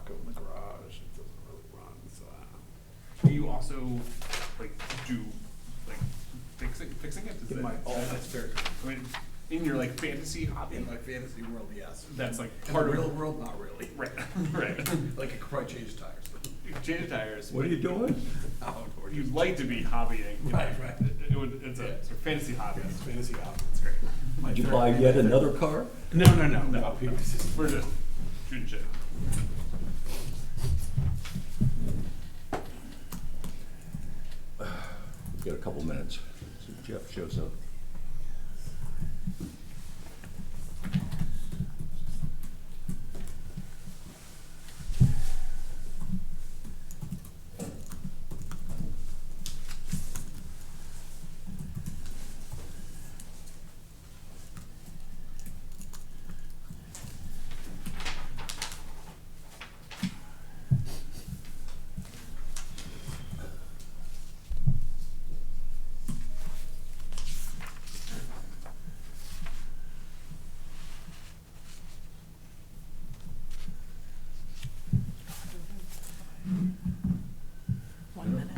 truck out in the garage, it doesn't really run, so. Do you also, like, do, like, fixing it? Is In that- my, oh, that's fair. I mean, in your, like, fantasy hobby? In my fantasy world, yes. That's, like, In part the of. real world, not really. Right, right. Like, I could probably change tires, but. Change tires. What are you doing? Or You'd just- like to be hobbying. you know. Right, right. It's a Yeah. sort of fantasy hobby. It's fantasy hobby. It's great. My Did you favorite- buy yet another car? No. No. It's just- We're just shooting shit. We've got a couple minutes. See if Jeff shows up.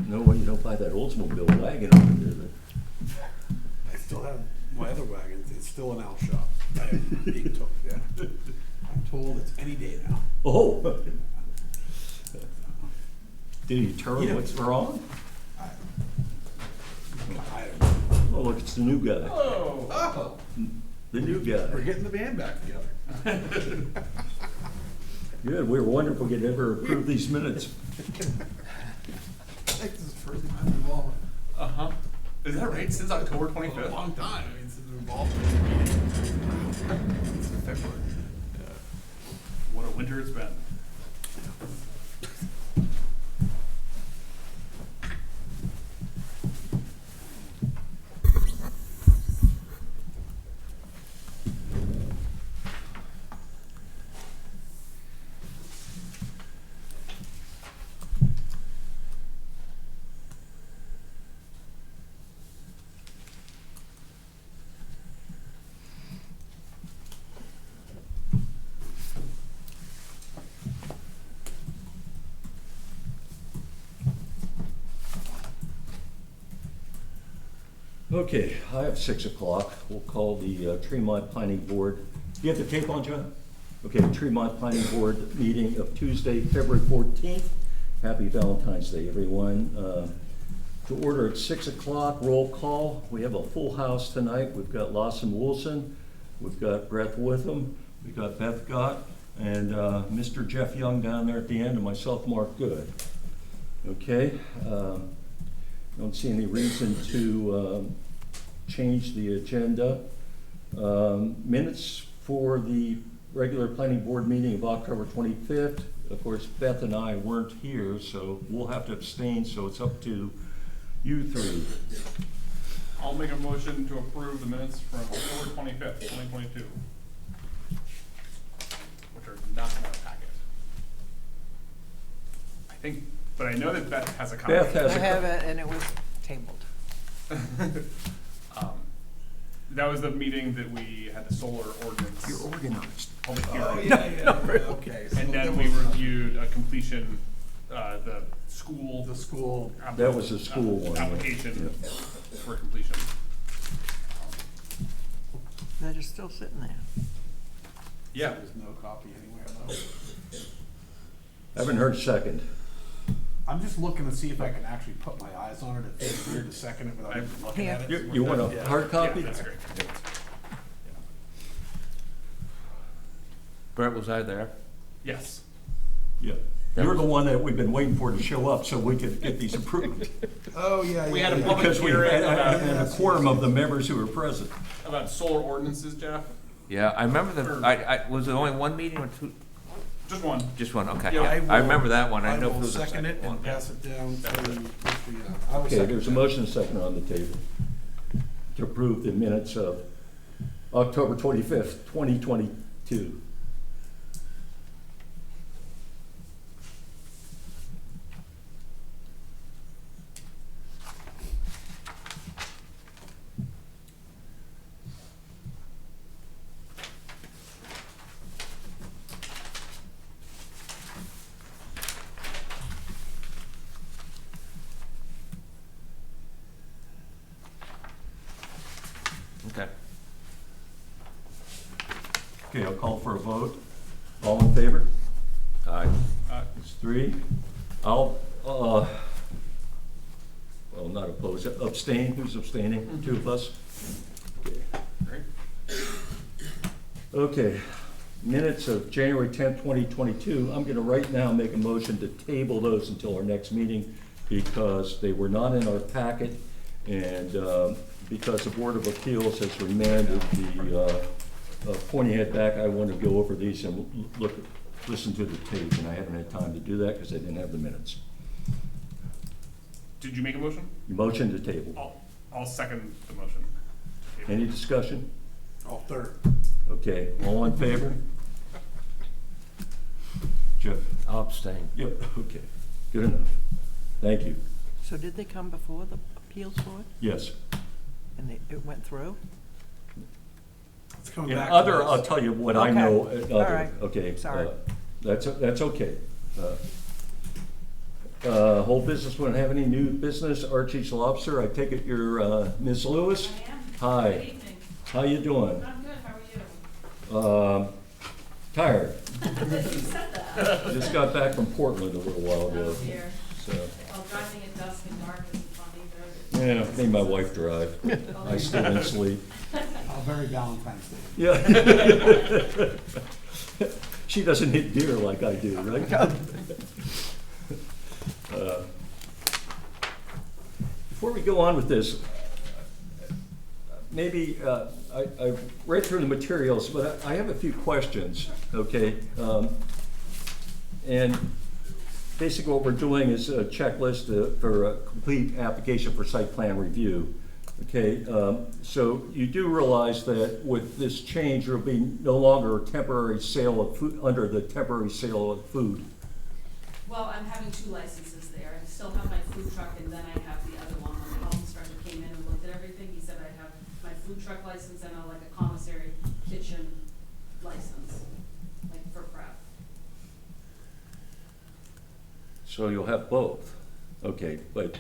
No way you don't buy that Oldsmobile wagon over there. I still have my other wagon, it's still in our shop. I haven't being took, yeah. I'm told it's any day now. Oh! Did he tell Yeah. you what's wrong? I don't know. Oh, look, it's the new guy. Oh! Oh, The new we're guy. getting the band back together. Good, we were wondering if we could ever approve these minutes. I think this is the first time I've been involved Uh-huh. Is that right? Since October in a 25th? long time. I mean, since we've involved in this meeting. Since February. What a winter it's been. Okay, I have 6 o'clock. We'll call the Tremont Planning Board. You have the tape on, John? Okay, Tremont Planning Board meeting of Tuesday, February 14th. Happy Valentine's Day, everyone. To order at 6 o'clock, roll call. We have a full house tonight. We've got Lawson Wilson, we've got Brett Witham, we've got Beth Gott, and Mr. Jeff Young down there at the end, and myself, Mark Good. Okay, don't see any reason to change the agenda. Minutes for the regular planning board meeting of October 25th. Of course, Beth and I weren't here, so we'll have to abstain, so it's up to you three. I'll make a motion to approve the minutes from October 25th, 2022, which are not in our packet. I think, but I know that Beth has a copy. Beth has I have it, and it was tabled. That was the meeting that we had the solar ordinance. You're organized. Public Oh, hearing. yeah, okay. So And there then we was, reviewed a completion, the school. the school, That was the school one, yeah. Application Yeah. for completion. They're just still sitting there. Yeah. there's no copy anywhere though. Haven't heard second. I'm just looking to see if I can actually put my eyes on it. It feels weird to second it without even looking Here. at it. You want a Yeah. hard copy? Yeah, that's great. Brett, was I there? Yes. Yeah. You're the one that we've been waiting for to show up so we could get these approved. Oh, yeah. We yeah, had a yeah. public Because we hearing had about- and a quorum of the members who were present. About solar ordinances, Jeff? Yeah, I remember the, was there only one meeting or two? Just one. Just one, okay. Yeah, I remember that one, I I know if will there was a second it second one. and pass it down to That's it. Mr. I will Okay, second there's a that. motion and a second on the table to approve the minutes of October 25th, 2022. Okay, I'll call for a vote. All in favor? Aye. It's 3. I'll, well, not oppose, abstain. Who's abstaining? 2 of us? Okay. Great. Okay, minutes of January 10th, 2022. I'm gonna right now make a motion to table those until our next meeting because they were not in our packet and because the Board of Appeals has remanded the pointing head back, I want to go over these and listen to the tape, and I haven't had time to do that because I didn't have the minutes. Did you make a motion? Motion to table. I'll second the motion. Any discussion? All third. Okay, all in favor? Jeff? I'll abstain. Yep, okay, good enough. Thank you. So did they come before the appeals board Yes. and it went through? It's coming In back. other, to us. I'll tell you what I Okay. know. All right. Okay. Sorry. That's okay. Whole business, wouldn't have any new business. Archie's Lobster, I take it you're Ms. Lewis? I am. Hi. Good evening. How you doing? I'm good, how are you? Tired. You said that. Just got back from Portland a little while ago. Oh dear. So, Well, driving at dusk and dark isn't fun either. yeah, made my wife drive. I still didn't sleep. Very Valentine's Day. Yeah. She doesn't hit deer like I do, right? Before we go on with this, maybe, I read through the materials, but I have a few questions, okay? And basically what we're doing is a checklist for a complete application for site plan review. Okay, so you do realize that with this change, there will be no longer a temporary sale of food, under the temporary sale of food. Well, I'm having 2 licenses there. I still have my food truck and then I have the other one. When the health inspector came in and looked at everything, he said I have my food truck license and like a commissary kitchen license, like for prep. So you'll have both. Okay, but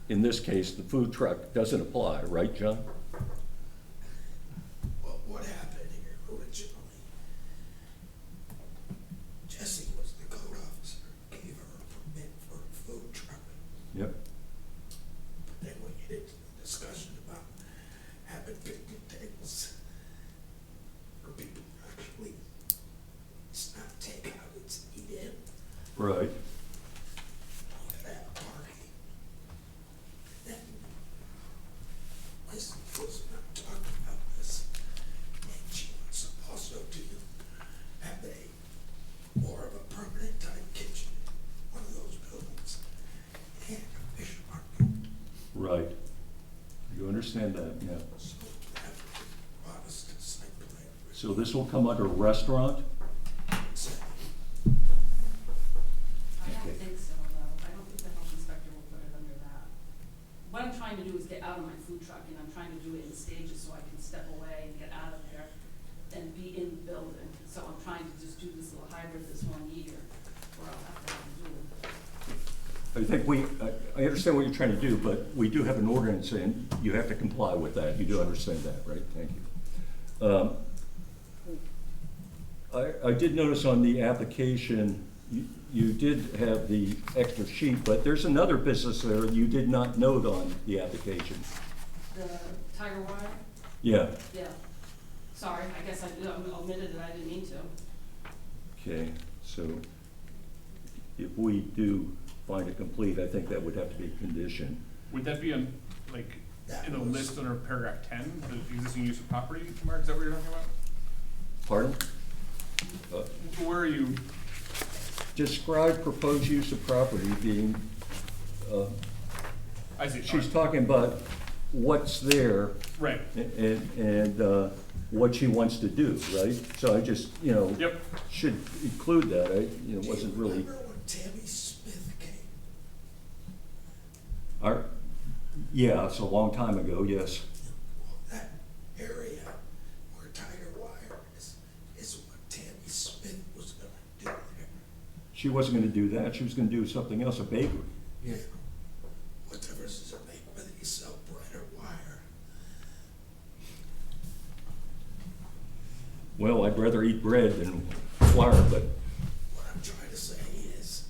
in this case, the food truck doesn't apply, right, John? Well, what happened here originally, Jesse was the code officer, gave her a permit for a food truck. Yep. But then we get into the discussion about having picnic tables for people to actually, it's not takeout, it's eat in, Right. that party. Then, Liz was not talking about this, and she wants also to have a more of a permanent type kitchen, one of those buildings, and a fish market. Right. You understand that, yeah. So that brought us to site plan. So this will come under restaurant? So, I don't think so, though. I don't think the health inspector will put it under that. What I'm trying to do is get out of my food truck, and I'm trying to do it in stages so I can step away and get out of there and be in the building. So I'm trying to just do this little hybrid this 1 year, where I'll have to have a dual. I think I understand what you're trying to do, but we do have an ordinance and you have to comply with that. You do understand that, right? Thank you. I did notice on the application, you did have the extra sheet, but there's another business there you did not note on the application. The Tiger Wire? Yeah, Yeah. Sorry, I guess I omitted it, I didn't mean to. okay, so if we do find it complete, I think that would have to be a condition. Would that be in, like, That in the was- list under paragraph 10, the existing use of property, Mark, is that what you're talking about? Pardon? Where are you? Describe proposed use of property being, I see. she's talking about what's there Right. and what she wants to do, right? So I just, Yep. should include that. I, do wasn't you really, remember when Tammy Smith came? yeah, it's a long time ago, yes. Well, that area where Tiger Wire is what Tammy Smith was gonna do there. She wasn't gonna do that. She was gonna do something else, a bakery. Yeah. What difference does it make whether you sell bread or wire? Well, I'd rather eat bread than flour, but, What I'm trying to say is,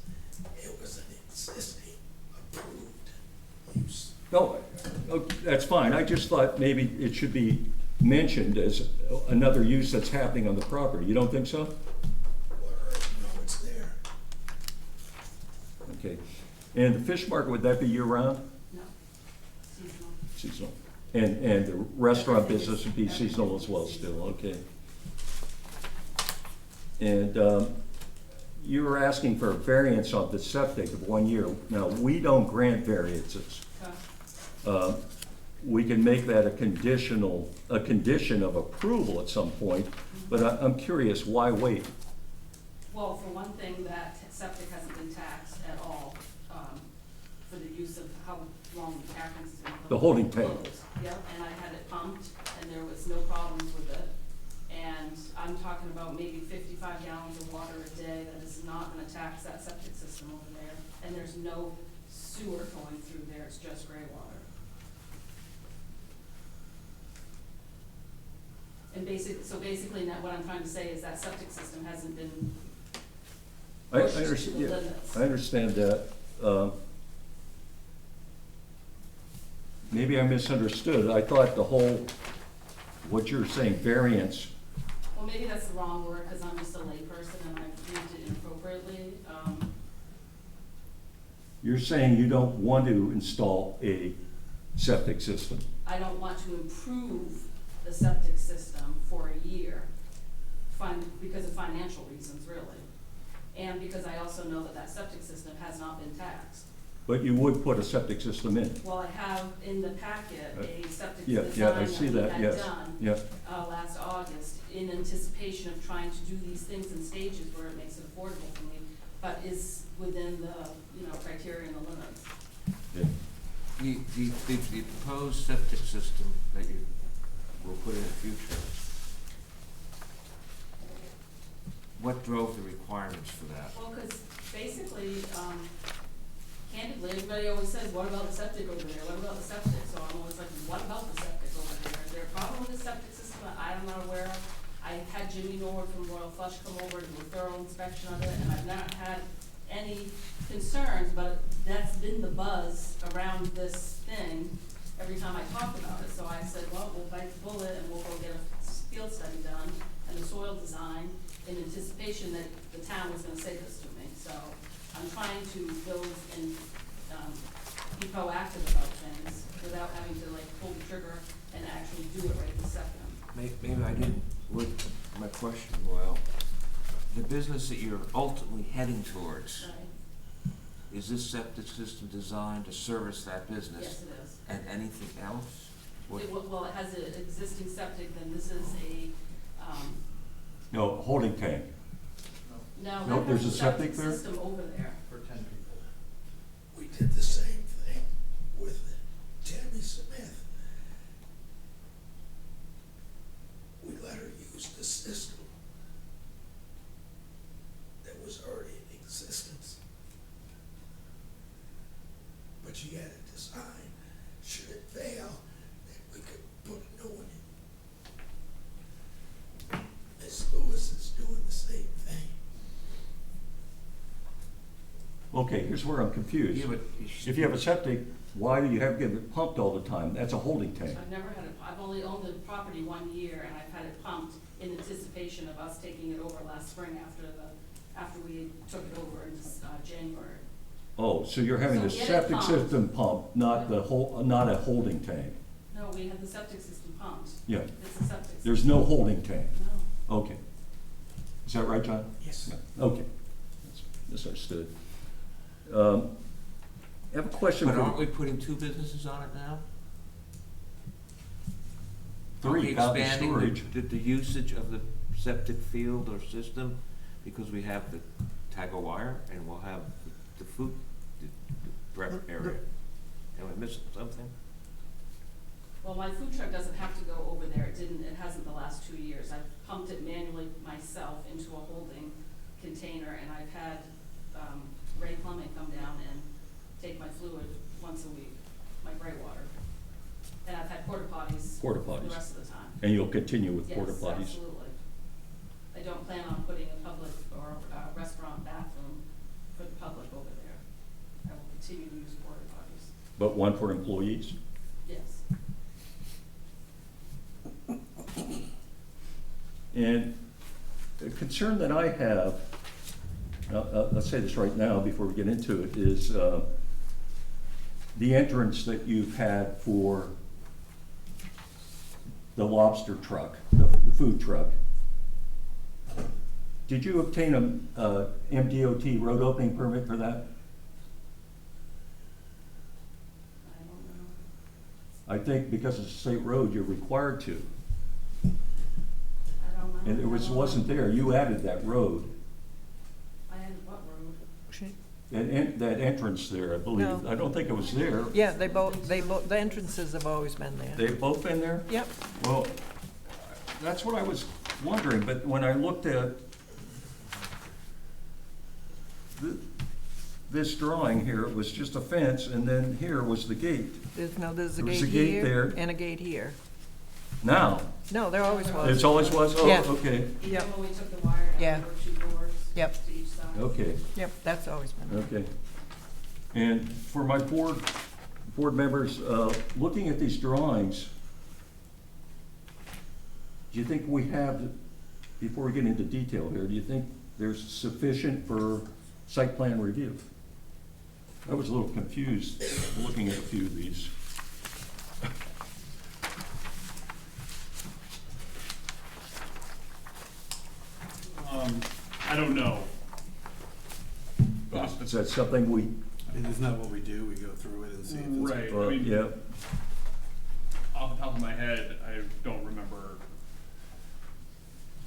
it was an existing approved use. no, that's fine. I just thought maybe it should be mentioned as another use that's happening on the property. You don't think so? Or, no, it's there. Okay. And the fish market, would that be year-round? No, seasonal. Seasonal. And the restaurant business would be seasonal as well still, okay. And you were asking for a variance on the septic of 1 year. Now, we don't grant variances. Okay. We can make that a condition of approval at some point, but I'm curious, why wait? Well, for one thing, that septic hasn't been taxed at all, for the use of how long the cabin's been closed. The holding tank. Yep, and I had it pumped, and there was no problems with it. And I'm talking about maybe 55 gallons of water a day that is not gonna tax that septic system over there. And there's no sewer going through there, it's just gray water. And basically, now what I'm trying to say is that septic system hasn't been I pushed to understand, the yeah, limits. I understand that. Maybe I misunderstood. I thought the whole, what you're saying, variance, Well, maybe that's the wrong word, because I'm just a layperson and I've used it inappropriately. you're saying you don't want to install a septic system. I don't want to improve the septic system for a year, because of financial reasons, really. And because I also know that that septic system has not been taxed. But you would put a septic system in. Well, I have in the packet a septic Yeah, design yeah, I see that we that, had yes. done Yeah, last August, in anticipation of trying to do these things in stages where it makes it affordable for me, but is within the, criteria and the limits. yeah. The proposed septic system that you will put in the future, what drove the requirements for that? Well, because basically, candidly, everybody always says, what about the septic over there? What about the septic? So I'm always like, what about the septic over there? Is there a problem with the septic system that I'm not aware of? I had Jimmy Norwood from Royal Flush come over and do a thorough inspection of it, and I've not had any concerns, but that's been the buzz around this thing every time I talk about it. So I said, well, we'll bite the bullet and we'll go get a field study done and a soil design in anticipation that the town was gonna say this to me. So I'm trying to build and, be proactive about things without having to pull the trigger and actually do it right this second. Maybe I didn't word my question well. The business that you're ultimately heading towards, Right? is this septic system designed to service that business? Yes, it is. And anything else? What- Well, it has an existing septic, then this is a, No, holding tank. no, No, that there's has a a septic septic there? system over there. For 10 people. We did the same thing with Tammy Smith. We let her use the system that was already in existence. But she had a design, should it fail, that we could put a new one in. Ms. Lewis is doing the same thing. Okay, here's where I'm confused. Yeah, but If you have a septic, why do you have to get it pumped all the time? That's a holding tank. I've never had it, I've only owned the property 1 year, and I've had it pumped in anticipation of us taking it over last spring after we took it over in January. Oh, so you're having So a get it septic pumped. system pump, not not a holding tank? No, we had the septic system pumped. Yeah, It's a septic system. there's no holding tank. No. Okay. Is that right, John? Yes. Yeah, okay. That's misunderstood. I have a question But aren't for we putting two businesses on it now? three, Aren't we counting storage. expanding the usage of the septic field or system because we have the tag of wire and we'll have the food, the prep area? Am I missing something? Well, my food truck doesn't have to go over there. It hasn't the last 2 years. I've pumped it manually myself into a holding container, and I've had, Ray Plumbing come down and take my fluid once a week, my gray water. And I've had porta potties. Porta The potties. rest of the time. And you'll continue with Yes, porta potties? absolutely. I don't plan on putting a public or a restaurant bathroom for the public over there. I will continue to use porta potties. But one for employees? Yes. And the concern that I have, I'll say this right now before we get into it, is the entrance that you've had for the lobster truck, the food truck. Did you obtain a MDOT road opening permit for that? I don't know. I think because it's a state road, you're required to. I don't know. And it wasn't there, you added that road, I had what road? that entrance there, I believe. No. I don't think it was there. Yeah, the entrances have always been there. They've both been there? Yep, Well, that's what I was wondering, but when I looked at this drawing here, it was just a fence, and then here was the gate. there's a There was gate a gate here there. and a gate here. Now, No, there always was. it's always was, oh, Yeah. okay, Even Yep. when we took the wire Yeah. down, there were two doors Yep. to each side. okay, Yep, that's always been there. okay. And for my board members, looking at these drawings, do you think we have, before we get into detail here, do you think there's sufficient for site plan review? I was a little confused looking at a few of these. I don't know. Is that something we, I mean, isn't that what we do? We go through it and see if it's. Right, I mean, yeah, off the top of my head, I don't remember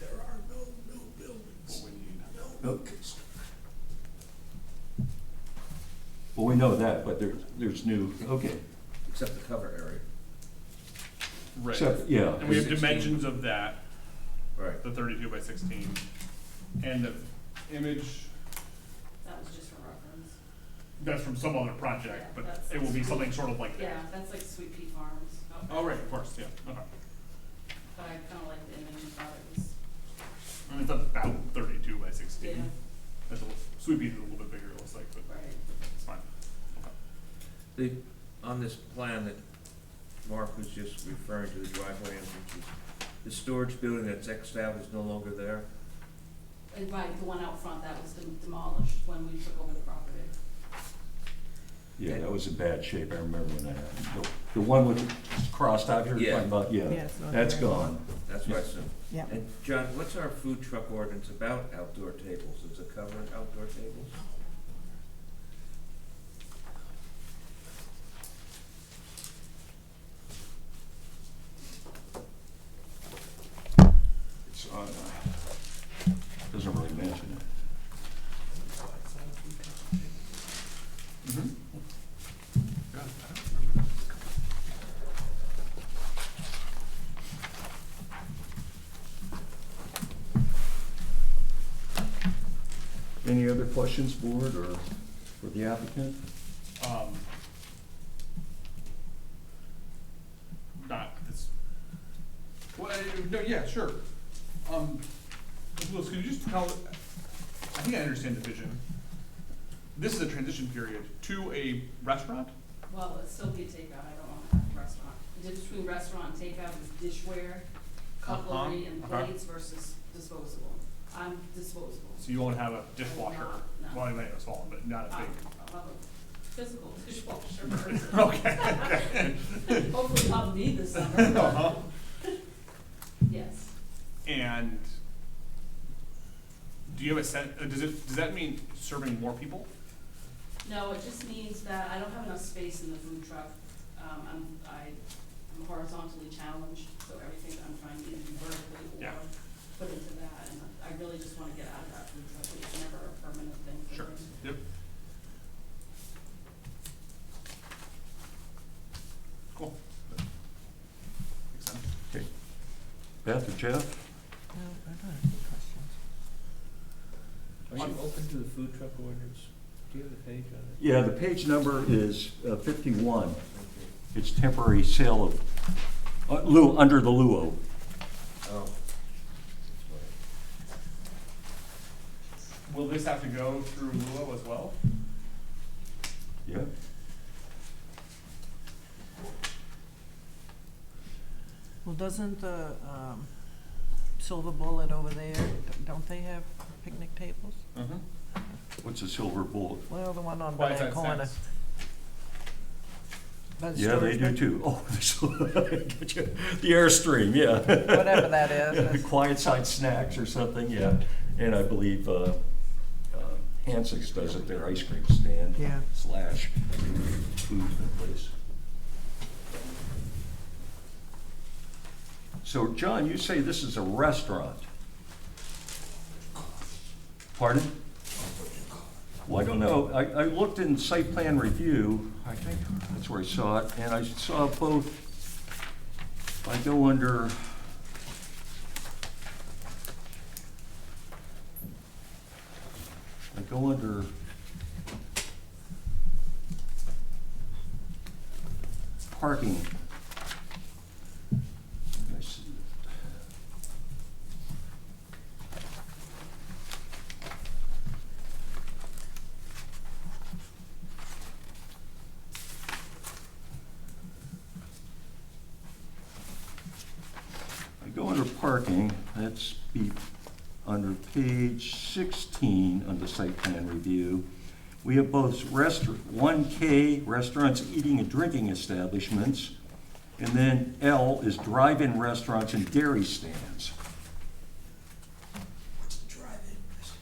There are no new what buildings, we need. no new construction. well, we know that, but there's new, okay. Except the cover area. Right. Except, yeah. And we have 16. dimensions of that, Right. the 32 by 16, and the image, That was just for reference. that's from some other project, Yeah, but that's- it will be something sort of like that. Yeah, that's like Sweet Pea Farms. out Oh, there. right, of course, yeah, okay. But I kinda like the image and thought it was, I mean, it's about 32 by 16. yeah, That's a little, Sweet Pea's is a little bit bigger, it looks like, but right. it's fine. Okay. On this plan that Mark was just referring to, the driveway entrances, the storage building that's Xed out is no longer there? And right, the one out front, that was demolished when we took over the property. Yeah, that was in bad shape, I remember when that happened. The one with it's crossed out here, you're Yeah. talking about, Yeah, yeah, it's not that's there. gone. That's what I assumed. Yep. And John, what's our food truck ordinance about outdoor tables? Does it cover outdoor tables? It's on, doesn't really mention it. Mm-hmm. God, I don't remember. Any other questions, board, or for the applicant? Not this, well, no, yeah, sure. Louis, could you just tell, I think I understand the vision. This is a transition period to a restaurant? Well, it'll still be a takeout, I don't want to have a restaurant. The difference between restaurant and takeout is dishware, cutlery, and Uh-huh. plates versus disposable. I'm disposable. So you won't have a dishwasher, No. well, you might have a small one, but not a I'll big. have a physical dishwasher versus. Okay, okay. Hopefully I'll need this summer, Uh-huh. but, yes. And do you have a set, does that mean serving more people? No, it just means that I don't have enough space in the food truck. I'm horizontally challenged, so everything that I'm trying to either do vertically or Yeah. put into that, and I really just wanna get out of that food truck, it's never a permanent thing for Sure, me. yep. Cool. Makes sense. Okay. Beth or Jeff? No, I don't have any questions. Are you open to the food truck ordinance? Do you have the page on it? Yeah, the page number is 51. It's temporary sale of, under the Luo. Oh. will this have to go through Luo as well? Yeah. Well, doesn't the, Silver Bullet over there, don't they have picnic tables? Mm-hmm. What's a silver bullet? Well, the one on Quiet that Side corner. Snacks. By the Yeah, they storage do bin? too. Oh, gotcha. The Airstream, yeah. Whatever that is, The that's- Quiet Side Snacks or something, yeah. And I believe Hanson's does it, their ice cream stand. Yeah. Slash food place. So, John, you say this is a restaurant? Pardon? Well, I don't know. I looked in site plan review, I think that's where I saw it, and I saw both, I go under, parking. I see it. I go under parking, that's be under page 16 on the site plan review. We have both 1K, restaurants, eating and drinking establishments, and then L is drive-in restaurants and dairy stands. What's the drive-in restaurant?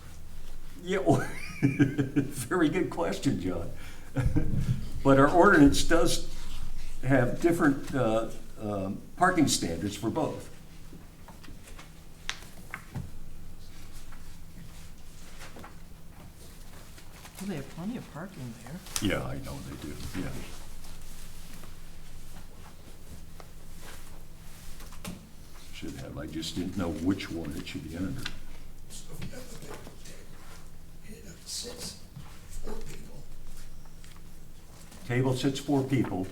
Yeah, well, very good question, John. But our ordinance does have different parking standards for both. Well, they have plenty of parking there. Yeah, I know they do, yeah. Should have, I just didn't know which one it should be under. So if you have the picnic table, and it sits 4 people, Table sits 4 people,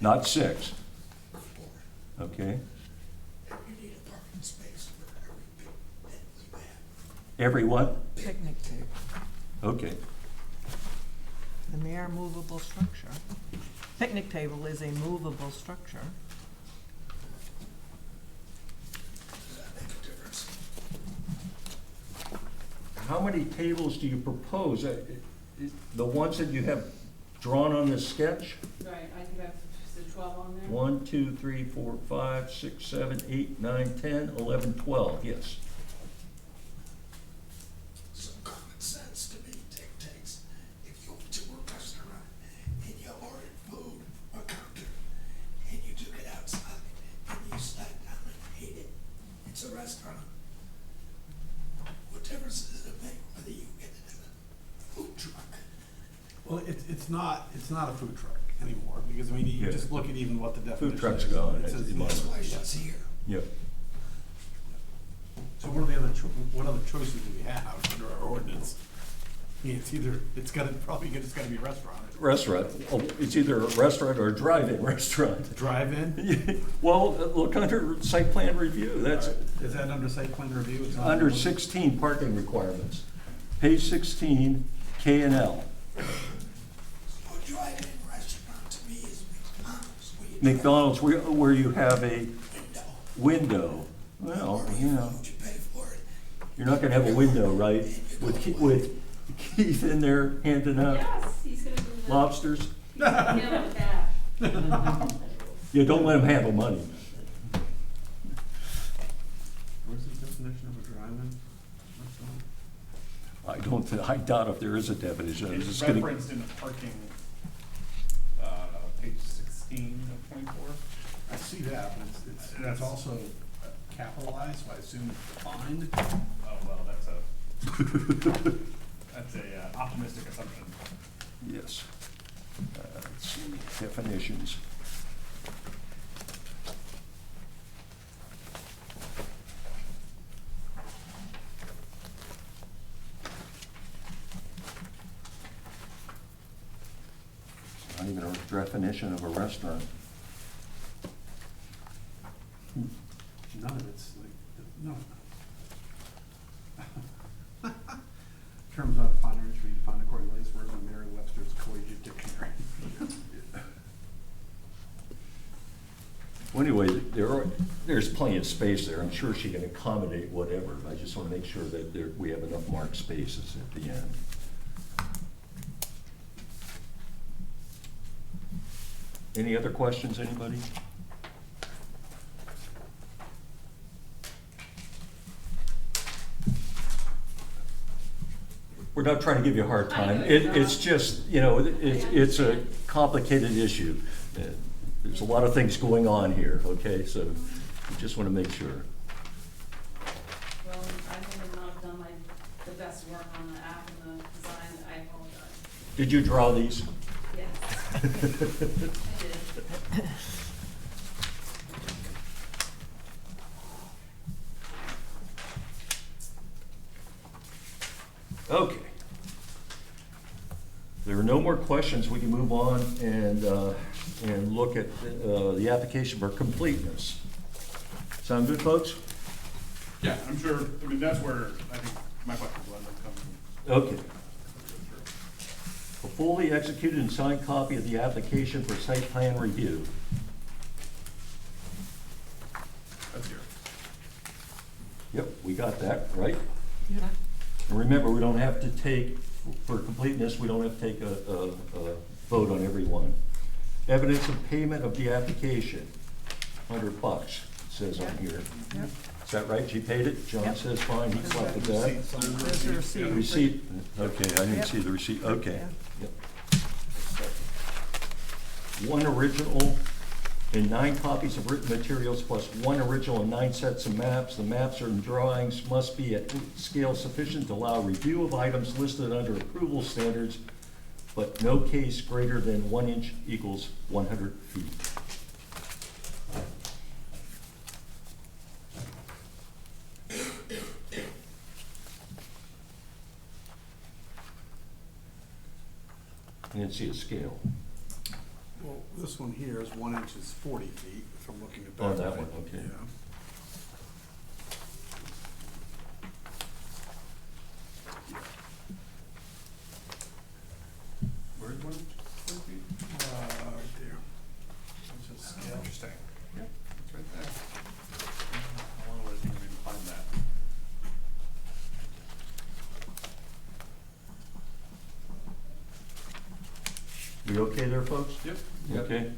not 6, 4, okay? and you need a parking space for every picnic you have. Every what? Picnic table. Okay, And they are movable structure. Picnic table is a movable structure. Does that make a difference? how many tables do you propose? The ones that you have drawn on this sketch? Right, I could have, is there 12 on there? 1, 2, 3, 4, 5, 6, 7, 8, 9, 10, 11, 12, yes. Some common sense to me dictates if you went to a restaurant and you ordered food or counter and you took it outside and you sat down and ate it, it's a restaurant. What difference does it make whether you get it in a food truck? Well, it's not a food truck anymore, because I mean, you Yeah. just look at even what the definition is. truck's gone, It it's says- demolished. That's why she's here. Yep. So what other choices do we have under our ordinance? I mean, it's gotta be a restaurant. Restaurant, oh, it's either a restaurant or a drive-in restaurant. Drive-in? Well, look under site plan review, that's Is that under site plan review? It's not under 16 parking requirements. Page 16, K and L. A drive-in restaurant to me is McDonald's, where you McDonald's, where you have a drive window. Well, order you your know, food, you pay for it. you're not gonna have a window, right? With Keith in there handing out Yes, he's gonna do the. lobsters. He's gonna hand out cash. Yeah, don't let him handle money. Where's the definition of a drive-in restaurant? I doubt if there is a definition. I'm It's just gonna- referenced in the parking, page 16 of 24. I see that, but it's also capitalized, so I assume it's defined. Oh, well, that's a optimistic assumption. Yes. Let's see, definitions. It's not even a definition of a restaurant. None of it's like, no. Terms not defined or should be defined accordingly as far as the Merriam-Webster's Collegiate Dictionary. Well, anyway, there's plenty of space there. I'm sure she can accommodate whatever. I just want to make sure that we have enough marked spaces at the end. Any other questions, anybody? We're not trying to give you a hard time. It's just, it's a complicated issue. There's a lot of things going on here, okay? So we just want to make sure. Well, I have not done the best work on the app and the design, I apologize. Did you draw these? Yes. I did. Okay. There are no more questions. We can move on and look at the application for completeness. Sound good, folks? Yeah, I'm sure, I mean, that's where I think my questions will end up coming from. Okay. A fully executed and signed copy of the application for site plan review. That's here. Yep, we got that, right? Yeah. And remember, we don't have to take, for completeness, we don't have to take a vote on every one. Evidence of payment of the application, $100, it says on here. Yep. Is that right? She paid it? John Yep. says fine, he collected that. There's the receipt. Receipt, okay, I didn't Yep. see the receipt, okay. Yeah. Yep. One original and 9 copies of written materials plus 1 original and 9 sets of maps. The maps and drawings must be at scale sufficient to allow review of items listed under approval standards, but no case greater than 1 inch equals 100 feet. I didn't see a scale. Well, this one here is 1 inch is 40 feet, if I'm looking at that. Oh, that right. one, okay. Yeah. Where's 1 inch, 20 feet? Right there. It's a scale. Interesting. Yeah, it's right there. How long would it take me to find that? We okay there, folks? Yep. Okay.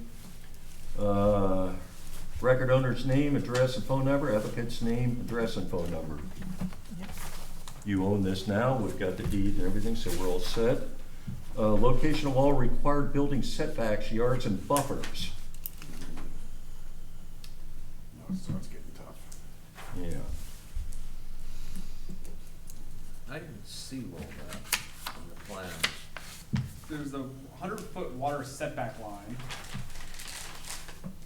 Record owner's name, address, and phone number, applicant's name, address, and phone number. Yep. You own this now, we've got the deed and everything, so we're all set. Location of all required building setbacks, yards, and buffers. Now it starts getting tough. Yeah. I didn't see all that on the plans. There's the 100-foot water setback line.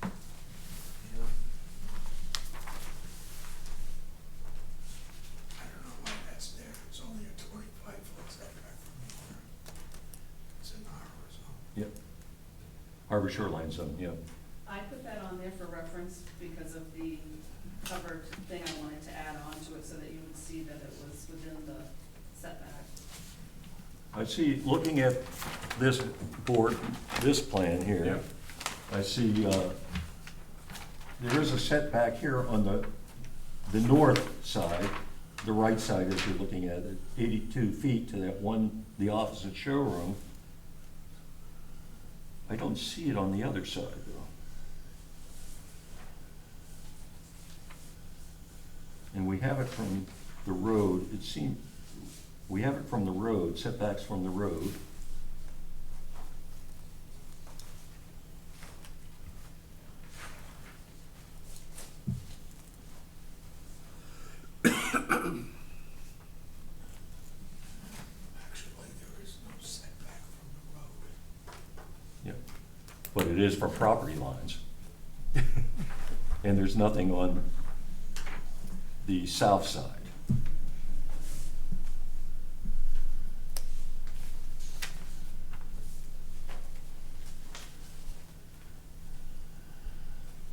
I don't know why that's there, it's only a 25-foot setback from the water. It's in the harbor zone. Yep. Harbor Shoreline Zone, yeah. I put that on there for reference because of the covered thing I wanted to add on to it so that you would see that it was within the setback. I see, looking at this board, this plan here, Yeah. I see there is a setback here on the north side, the right side as you're looking at it, 82 feet to that one, the opposite showroom. I don't see it on the other side though. And we have it from the road, it seems, we have it from the road, setbacks from the road. Actually, there is no setback from the road. Yeah, but it is for property lines. And there's nothing on the south side.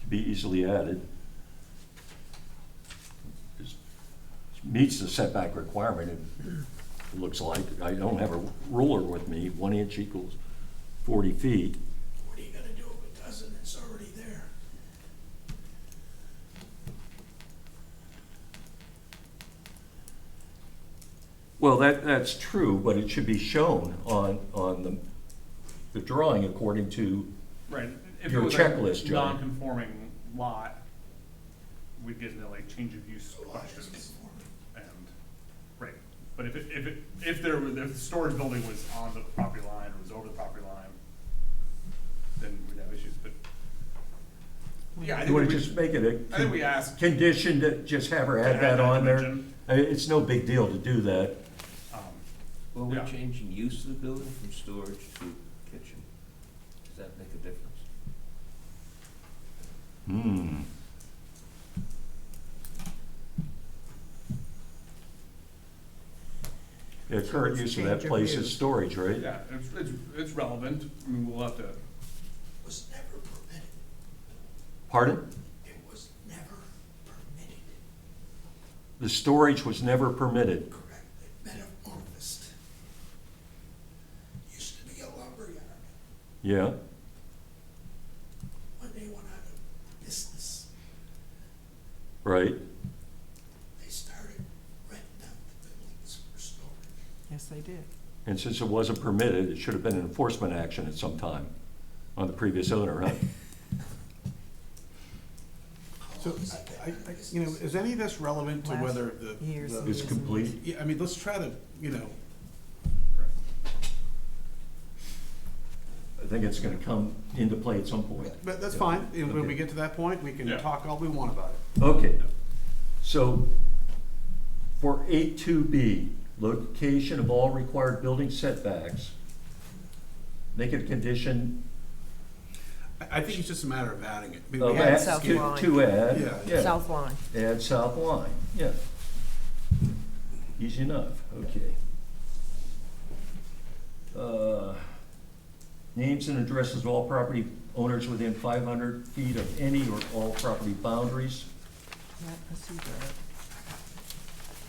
Can be easily added. Just meets the setback requirement. it looks like. I don't have a ruler with me. 1 inch equals 40 feet. What are you gonna do if it doesn't? It's already there. Well, that's true, but it should be shown on the drawing according to, Right, if it Your was checklist, a John. non-conforming lot, we'd get into like change of use So long as it's questions. conforming. And, right, but if the storage building was on the property line or was over the property line, then we'd have issues, but. Yeah, I you think want we, to just make it I think we a asked. condition to just have her to add that on there? dimension. It's no big deal to do that. Well, we're Yeah. changing use of the building from storage to kitchen. Does that make a difference? Yeah, current it's use of that change of place is use. storage, right? Yeah, it's relevant, I mean, we'll have to, Was never permitted. Pardon? It was never permitted. The storage was never permitted. Correct. Metamorphosed. Used to be a lumberyard. Yeah, When they went out of business, right. they started renting out the buildings for storage. Yes, they did. And since it wasn't permitted, it should have been an enforcement action at some time on the previous owner, huh? So, you know, is any of this relevant to Last whether the? years the- and It's years and complete. years. Yeah, I mean, let's try to, you know, I think it's gonna come into play at some point. but that's fine. And when Okay. we get to that point, we can Yeah. talk all we want about it. Okay, so for 8.2B, location of all required building setbacks, make it a condition I think it's just a matter of adding it. I mean, we of had add- South skip- line. to add, Yeah. yeah, South line. add south line, yeah. Easy enough, okay. Names and addresses of all property owners within 500 feet of any or all property boundaries. Yeah, I see that.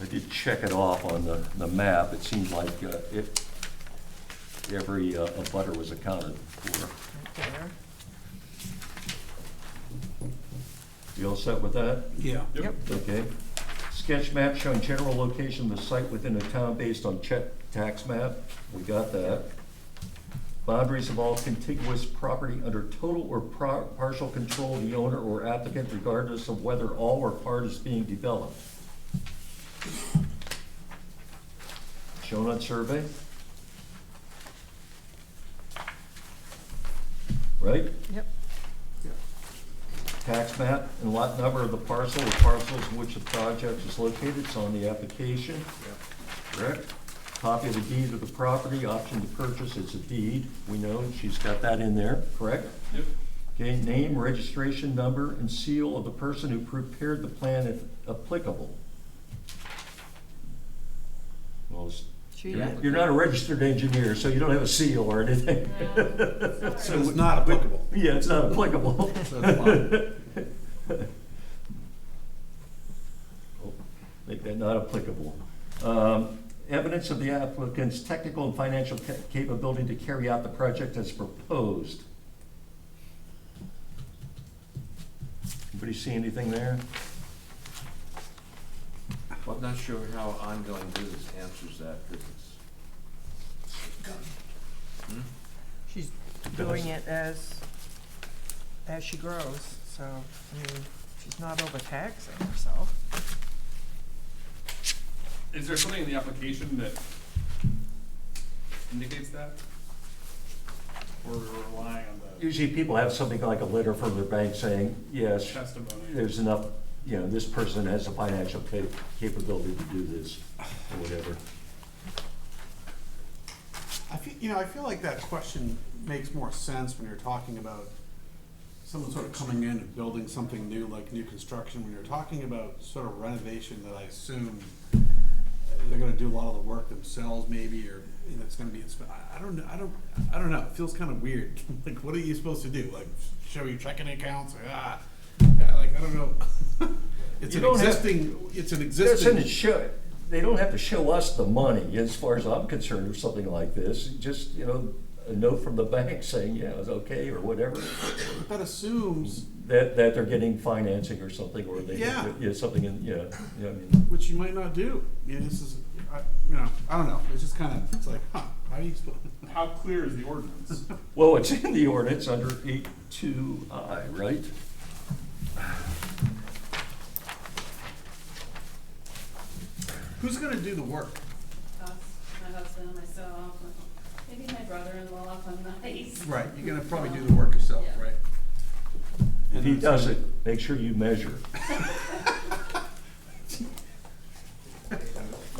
I did check it off on the map. It seems like every abutter was accounted for. Right there. You all set with that? Yeah. Yep. Okay. Sketch map showing general location of the site within the town based on tax map. We got that. Boundaries of all contiguous property under total or partial control of the owner or applicant regardless of whether all or part is being developed. Shown on survey? Right? Yep. Tax map and lot number of the parcel or parcels in which the project is located, it's on the application. Correct? Copy of the deed of the property, option to purchase, it's a deed, we know, she's got that in there, correct? yep, Okay, name, registration number, and seal of the person who prepared the plan if applicable. Well, She, you're not a registered engineer, so you don't have a seal or anything. So it's not applicable. Yeah, it's not applicable. So it's fine. Oh, make that not applicable. Evidence of the applicant's technical and financial capability to carry out the project as proposed. Anybody see anything there? Well, I'm not sure how ongoing business answers that, because she's doing it as she grows, so, I mean, she's not overtaxing herself. is there something in the application that indicates that? Or we're relying on the Usually people have something like a letter from their bank saying, yes, testimony? there's enough, you know, this person has the financial capability to do this, or whatever. I feel like that question makes more sense when you're talking about someone sort of coming in and building something new, like new construction. When you're talking about sort of renovation, that I assume they're gonna do a lot of the work themselves, maybe, or it's gonna be, I don't know, I don't know, it feels kind of weird. Like, what are you supposed to do? Like, show your checking accounts? Like, I don't know. It's You an don't have- existing, it's an Doesn't existing. it show, they don't have to show us the money, as far as I'm concerned, or something like this. Just, you know, a note from the bank saying, yeah, it's okay, or whatever, That assumes, that they're getting financing or something, or they, Yeah. yeah, something in, yeah, I mean, which you might not do. Yeah, this is, I don't know, it's just kind of, it's like, how do you explain? How clear is the ordinance? well, it's in the ordinance under 8.2I, right? Who's gonna do the work? Us, my husband, myself, maybe my brother-in-law if I'm nice. Right, you're gonna probably do the work yourself, Yeah. right? If he does it, make sure you measure.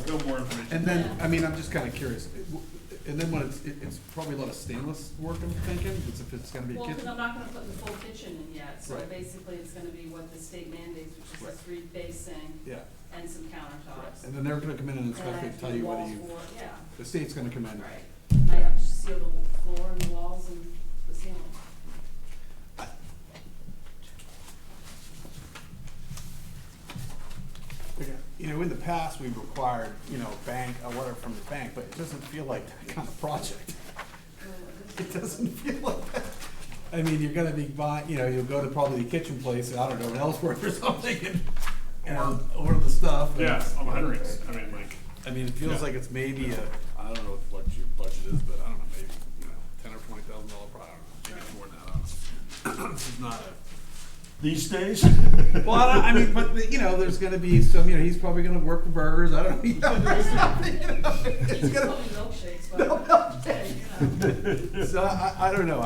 No more information. And then, I mean, I'm just kinda curious, and then when it's probably a lot of stainless work, I'm thinking, if it's gonna be Well, because kitchen. I'm not gonna put the full kitchen in yet, so Right. basically it's gonna be what the state mandates, which is Right. a street facing Yeah, and some countertops. and then they're gonna come in and And I inspect it, have tell to do you whether walls you, for- Yeah, the state's gonna come in. right. I have to seal the floor and the walls and the ceiling. Okay, you know, in the past, we've required, bank, or whatever from the bank, but it doesn't feel like that kind of project. It doesn't feel like that. I mean, you're gonna be buying, you'll go to probably the kitchen place, I don't know, in Ellsworth or something, and order the stuff. and- Yeah, I'm hundreds, I mean, like, I mean, it feels Yeah. like it's maybe I don't know what your budget is, but I don't know, maybe, $10,000 or $20,000 project, I don't know, maybe more than that, I don't know. This is not a. These days? Well, I mean, but, there's gonna be some, he's probably gonna work for burgers, I don't know. There's something, it's It's gonna, probably milkshakes, but, so I don't know,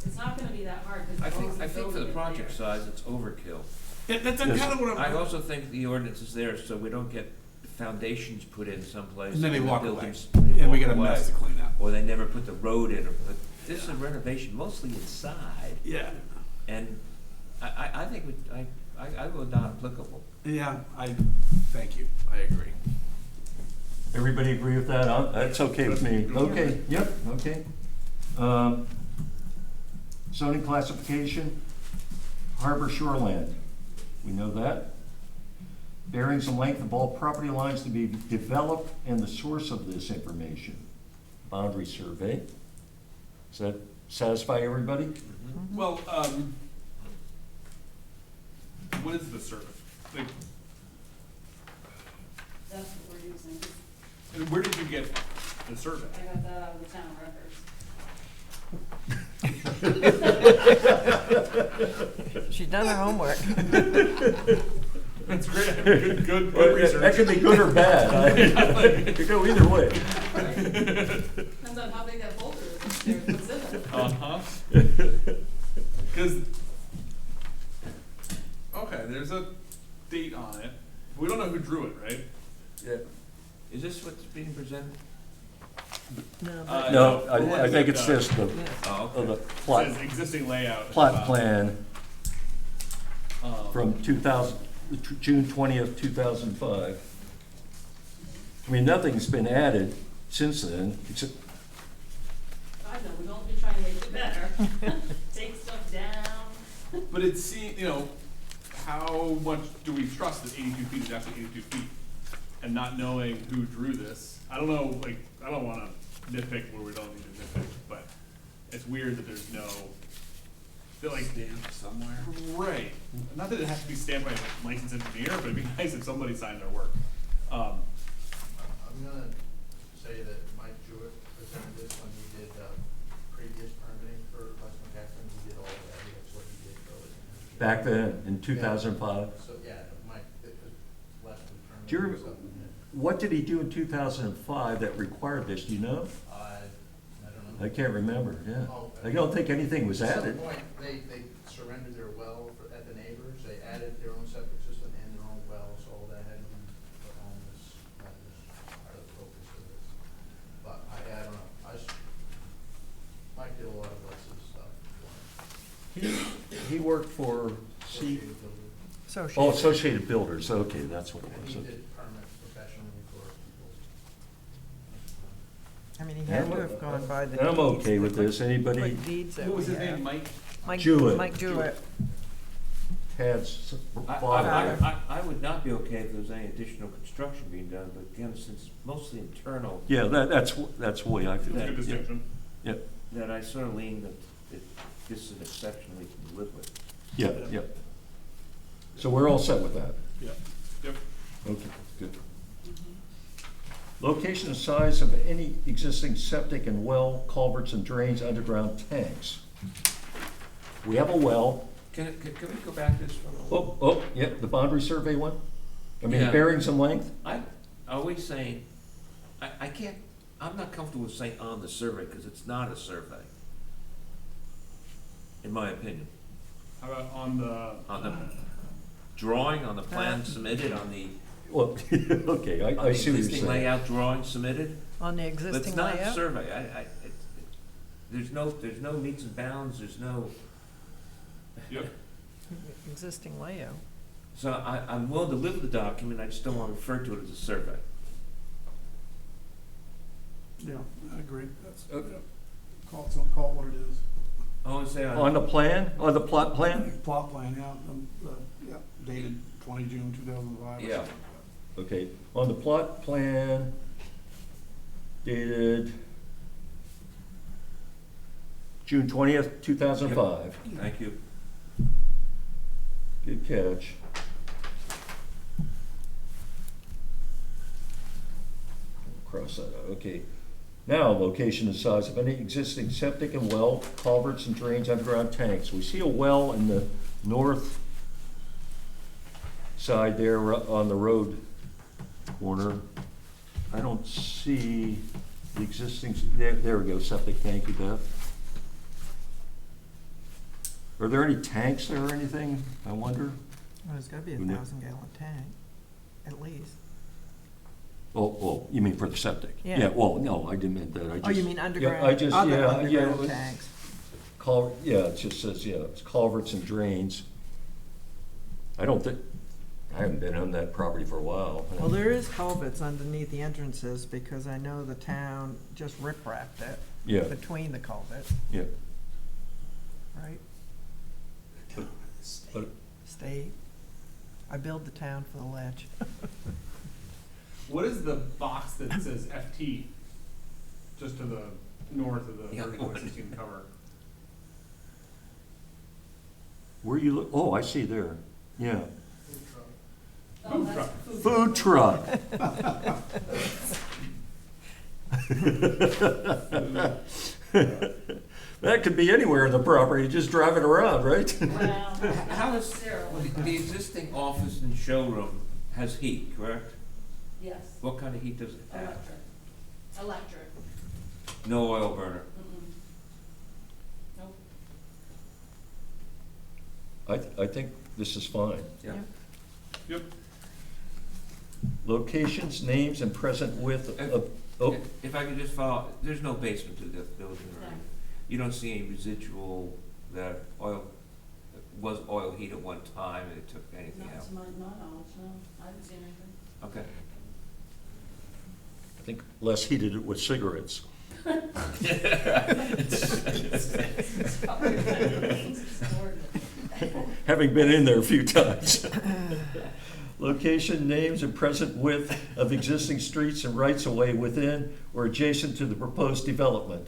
it's not gonna be that hard, because I as long think, as the I think for the building is project there. size, it's overkill. that's Yes. kind of what I I'm. also think the ordinance is there so we don't get foundations put in someplace. And then they the walk away, buildings- and they we walk got a away, mess to clean up. Or they never put the road in, but this is a renovation mostly inside, Yeah, and I think, I go not applicable. yeah, thank you, I agree. Everybody agree with that? That's okay with me. Okay, yep, okay. Zoning classification, harbor shoreland, we know that. Bearings and length of all property lines to be developed and the source of this information. Boundary survey. Does that satisfy everybody? well, what is the survey? Like, That's what we're using. and where did you get the survey? I got that out of the town records. She's done her homework. That's great, good That research. could be good or bad. It could go either way. Depends on how big that folder is, there, what's in it. Uh-huh. Cause, okay, there's a date on it. We don't know who drew it, right? Yeah. Is this what's being presented? No, No, the I ones think that, it's just the, yes. Oh, the okay. plot, Says existing layout. at the plot bottom. plan Um, from 2000, June 20th, 2005. I mean, nothing's been added since then, except, I know, we've only been trying to make it better. Take stuff down. But it seems, how much do we trust that 82 feet is actually 82 feet? And not knowing who drew this, I don't know, like, I don't wanna nitpick where we don't need to nitpick, but it's weird that there's no, feel like. Stamp somewhere. Right, not that it has to be stamped by a licensed engineer, but it'd be nice if somebody signed their work. I'm gonna say that Mike Jewett presented this when we did, previous permitting for West McCaffrey, we did all of that, that's what he did earlier. back then, in 2005. So, yeah, Mike, it was less than permitting. Do you remember, what did he do in 2005 that required this, do you know? I don't know. I can't remember, yeah. Oh, I don't think anything was At added. some point, they surrendered their well at the neighbors, they added their own septic system and their own well, so all that had to be put on this, that was part of the focus of this. But I don't know, Mike did a lot of Wes's stuff. He worked for C, Associated Builders. oh, Associated. Associated Builders, okay, that's what it And was. he okay. did permits professionally for people. I mean, he had to have gone by the deeds. I'm okay with the this, anybody? quick deeds that What was we his name, have. Mike? Mike Jewett. Mike Jewett. Tad's I father. I would not be okay if there was any additional construction being done, but again, since it's mostly internal, Yeah, that's the way I feel. That's a good distinction. Yeah, then I sort of lean that this is an exception we can live with. yeah, yeah. So we're all set with that? Yep. Yep. Okay, good. Location and size of any existing septic and well, culverts and drains, underground tanks. We have a well. Can we go back to this for a moment? Yeah, the boundary survey one? I mean, Yeah. bearings and length? I'm always saying, I can't, I'm not comfortable with saying on the survey, because it's not a survey. In my opinion. How about on On the drawing, on the plan submitted, on the, Well, okay, on I the see what you're existing saying. layout drawing submitted? On the But existing it's not a layout? survey, there's no meets and bounds, there's no, Yep. Existing layout. so I'm willing to live with the document, I just don't want to refer to it as a survey. Yeah, I agree. That's, Okay. yeah. Call it what it is. I want to say On the plan, on the plot plan? Plot plan, yeah, yeah, dated 20 June 2005. or Yeah. something like Okay, on the plot plan dated June 20th, 2005. Thank you. Good catch. Cross that out, okay. Now, location and size of any existing septic and well, culverts and drains, underground tanks. We see a well in the north side there on the road corner. I don't see the existing, there we go, septic tank, you bet. Are there any tanks there or anything, I wonder? Well, there's gotta be a Who knew? 1,000-gallon tank, at least. Oh, you mean for the septic? Yeah. Well, no, I didn't mean that, I just. Oh, you mean Yeah, underground, I just, other yeah, underground yeah, tanks? yeah, it just says, yeah, it's culverts and drains. I don't think, I haven't been on that property for a while. Well, there is culverts underneath the entrances, because I know the town just rip-rapped it Yeah, between the culverts, yeah. right? But State. I build the town for the ledge. What is the box that says FT, just to the north of the The other 3416 cover? where you look, oh, I see there, yeah. Oh, Food that's truck. Food truck. That could be anywhere in the property, just driving around, right? Well, How is, zero. the existing office and showroom has heat, correct? Yes, What kind of heat does it have? electric. No oil burner. Mm-mm. Nope. I think this is fine. Yeah. Yep. Locations, names, and present width of, oh, If I could just follow, there's no basement to the building, No. right? You don't see any residual that was oil heat at one time and it took anything Not out? to my knowledge, no, I haven't seen anything. Okay. I think Les heated it with cigarettes. It's probably kind of things stored. Having been in there a few times. Location, names, and present width of existing streets and rights-of-way within or adjacent to the proposed development.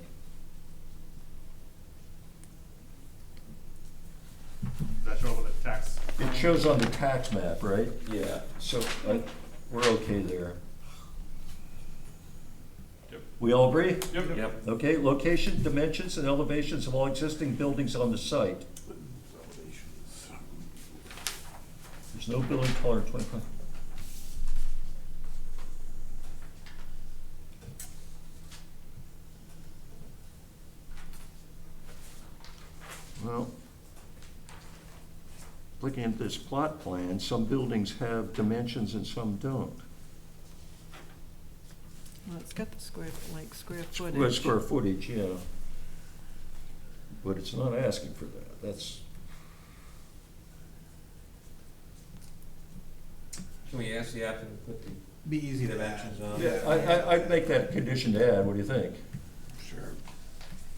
That's all with the tax. It shows on the tax map, right? Yeah. So we're okay there. Yep. We all agree? Yep. Yep. Okay, location, dimensions, and elevations of all existing buildings on the site. Elevations. There's no building taller than 25. Well, looking at this plot plan, some buildings have dimensions and some don't. Well, it's got the square footage. Well, square footage, yeah. But it's not asking for that, that's, Can we ask the applicant to put the Be easy to dimensions add. on? yeah, I'd make that a condition to add, what do you think? Sure.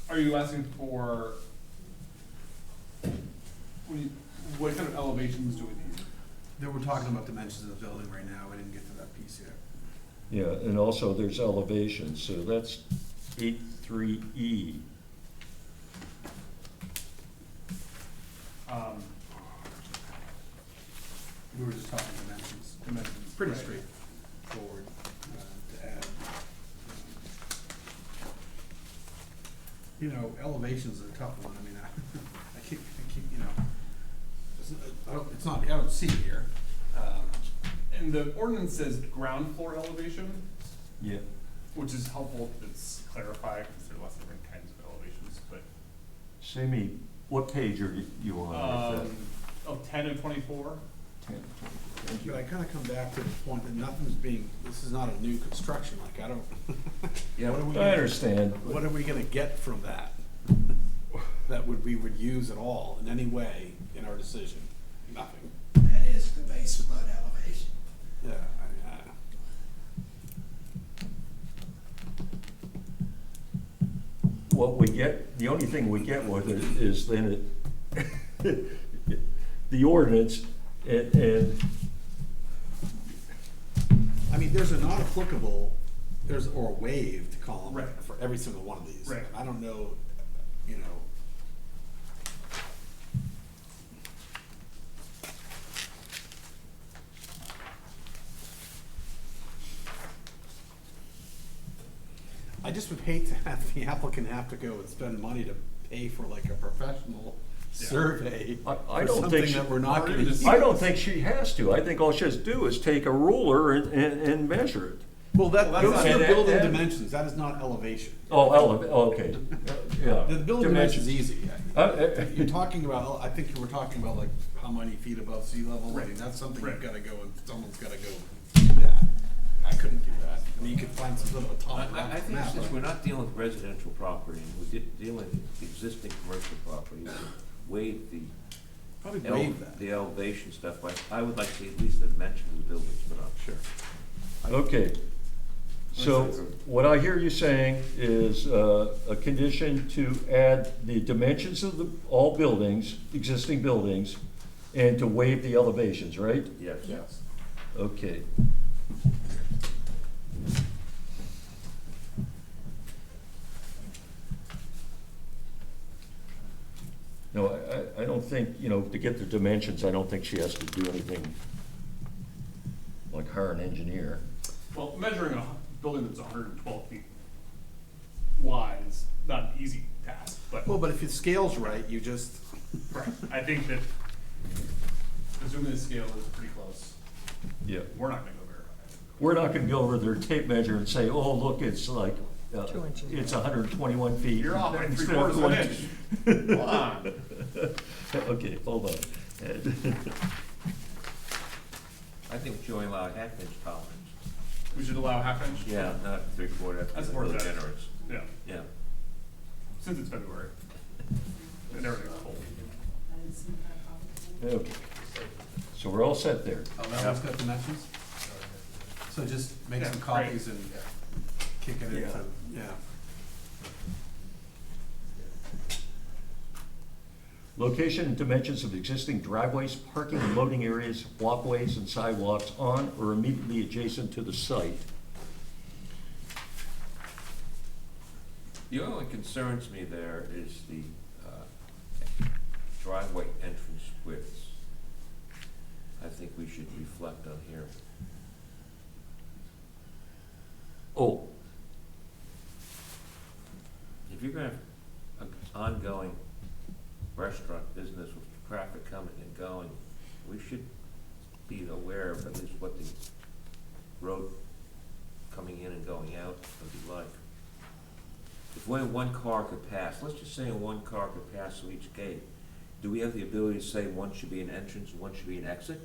Are you asking for, what kind of elevations do we need? Then we're talking about dimensions of the building right now, we didn't get to that piece yet. Yeah, and also there's elevations, so that's 8.3E. We were just talking dimensions. Dimensions, Pretty right. straightforward to add. You know, elevations are a tough one, I mean, I keep, you know, I don't see it here. And the ordinance says ground floor elevation, Yeah. which is helpful, it's clarified, because there are lots of different kinds of elevations, but, Sammy, what page are you on? of 10 and 24, 10, thank you. But I kinda come back to the point that nothing's being, this is not a new construction, like, I don't, Yeah, what are we I gonna, understand. what are we gonna get from that? That we would use at all, in any way, in our decision? Nothing. That is the base flood elevation. Yeah, I mean, What we get, the only thing we get with it is then it, the ordinance and I mean, there's a not applicable, or waived column Right. for every single one of these. Right. I don't know, you know. I just would hate to have the applicant have to go and spend money to pay for like a professional survey I for don't something think she, that we're not gonna use. I don't think she has to. I think all she has to do is take a ruler and measure it. Well, Well, that's those not- are the building and- dimensions, that is not elevation. Oh, okay, yeah. The building dimensions is easy. You're Uh, talking about, I think you were talking about like how many feet above sea level, I mean, Right. that's something Right. you've gotta go and someone's gotta go do that. I couldn't do that. I mean, you could find some sort of atomic map. I think since we're not dealing with residential property, and we're dealing with existing commercial property, we should waive the Probably waive that. the elevation stuff, but I would like to see at least the dimension of the buildings put up. Sure. Okay. So what I hear you saying is a condition to add the dimensions of all buildings, existing buildings, and to waive the elevations, right? Yes. Yes. Okay. No, I don't think, you know, to get the dimensions, I don't think she has to do anything like hire an engineer. well, measuring a building that's 112 feet wide is not an easy task, but, Well, but if it scales right, you just, right, I think that assuming the scale is pretty close, Yeah. we're not gonna go very high. We're not gonna go over their tape measure and say, oh, look, it's like, 2 inches. it's 121 feet. You're off by instead 3/4 of an 20. inch. Come on. Okay, hold on. I think we should only allow a half-inch tolerance. We should allow half inch? Yeah, not 3/4, I that's support really that. generous. Yeah, Yeah. since it's February. And everything's cold. I didn't see that problem. Okay, so we're all set there. oh, that one's got dimensions? So just make Yeah, some great. copies and kick it Yeah. into, yeah. Location and dimensions of existing driveways, parking and loading areas, walkways and sidewalks on or immediately adjacent to the site. The only one concerns me there is the driveway entrance widths. I think we should reflect on here. Oh, If you're gonna have an ongoing restaurant business with traffic coming and going, we should be aware of at least what the road coming in and going out would be like. If only one car could pass, let's just say one car could pass through each gate, do we have the ability to say one should be an entrance and one should be an exit?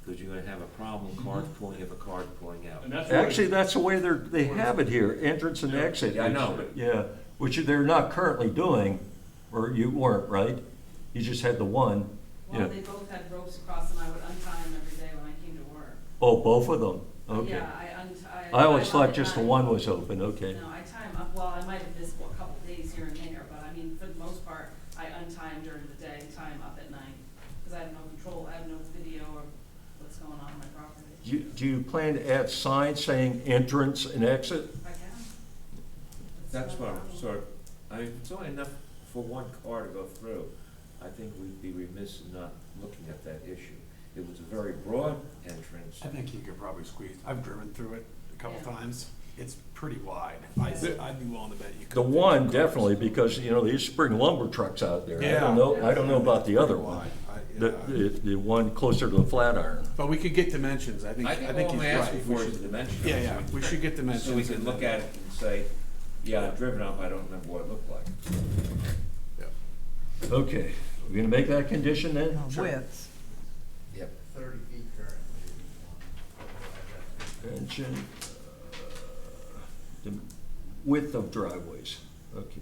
Because you're gonna have a problem, cars pulling in, cars pulling out. And that's really. actually, that's the way they have it here, entrance and exit. Yeah, I know, which- but- Yeah, which they're not currently doing, or you weren't, right? You just had the one. Well, Yeah. they both had ropes across and I would untie them every day when I came to work. Oh, both of them? Okay. Yeah, I untie. I always tie 'em up thought at just the night. one was open, okay. No, I tie them up, well, I might have missed a couple days here and there, but I mean, for the most part, I untie them during the day, tie them up at night. because I have no control, I have no video or what's going on my property. Do you plan to add signs saying entrance and exit? I can. That's not a what I'm problem. sort of, I mean, if it's only enough for one car to go through, I think we'd be remiss in not looking at that issue. It was a very broad entrance. I think you could probably squeeze, I've driven through it a couple Yeah. times. It's pretty wide. Yeah. I'd be willing to bet you could. The fit one, two cars. definitely, because, you know, they used to bring lumber trucks out there. Yeah. I don't know about the other Pretty one. wide. The one closer to the Flatiron. But we could get dimensions, I think I he's think all I'm right. asking We for is should- the dimension. of Yeah, it, yeah, so we should get dimensions. So we can and look then- at it and say, yeah, I've driven up, I don't remember what it looked like. Yeah. Okay, we're gonna make that a condition then? Width. Yep. 30 feet currently would be one. Mention, the width of driveways, okay.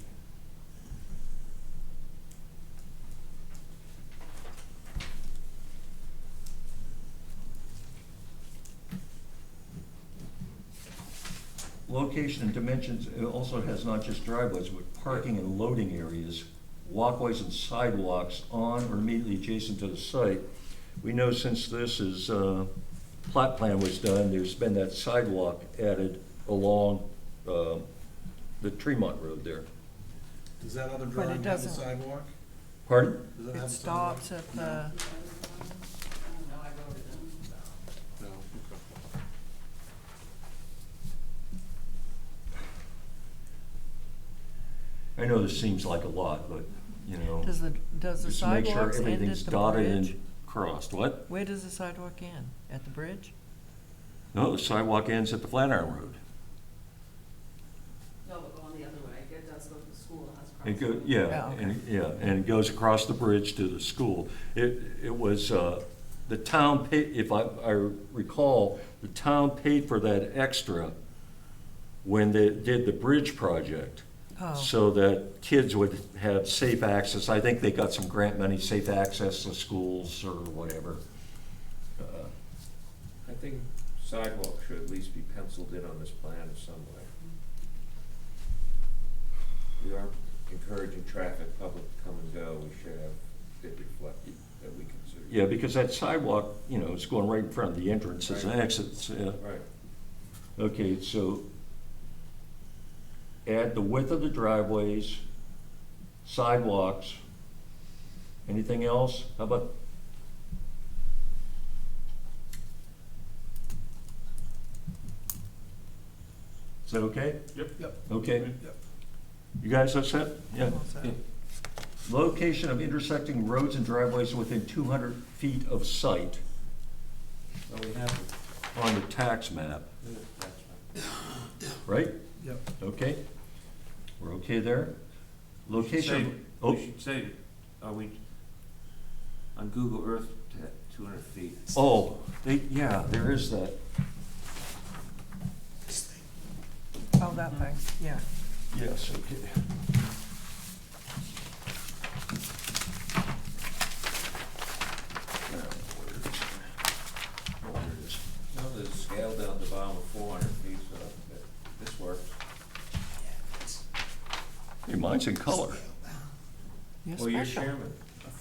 Location and dimensions, it also has not just driveways, but parking and loading areas, walkways and sidewalks on or immediately adjacent to the site. We know since this is, plot plan was done, there's been that sidewalk added along, the Tremont Road there. Does that other But it drawing have a doesn't- sidewalk? Pardon? Does it have It a sidewalk? stops at the, I don't know, I wrote it in. No, okay. I know this seems like a lot, but, you know, does the just to make sure sidewalks end everything's at the dotted bridge? and crossed. What? Where does the sidewalk end? At the bridge? No, the sidewalk ends at the Flatiron Road. No, but going the other way, it does go to the school, it has It crosswalk. go, yeah, Oh, okay. and it goes across the bridge to the school. It was, the town paid, if I recall, the town paid for that extra when they did the bridge project, Oh, so that kids would have safe access. I think they got some grant money, safe access to schools or whatever. I think sidewalk should at least be penciled in on this plan in some way. We are encouraging traffic, public to come and go, we should have it reflected that we consider. Yeah, because that sidewalk, you know, it's going right in front of the entrances and Right. exits, yeah. Right. Okay, so add the width of the driveways, sidewalks. Anything else? How about? Is that okay? Yep. Okay. Yep. You guys are set? Yeah. all set. Location of intersecting roads and driveways within 200 feet of site Well, we have, on the tax map, that's right? Yep. Okay, we're okay there? Location, right. oh, We should say, are we on Google Earth to 200 feet? oh, yeah, there is that. This thing. Oh, that thing, yeah. Yes, okay. Oh, there it is. No, there's a scale down the bottom of 400 feet, so this works. Yeah, it's Hey, mine's in color. scaled down. You're Well, you're special. chairman.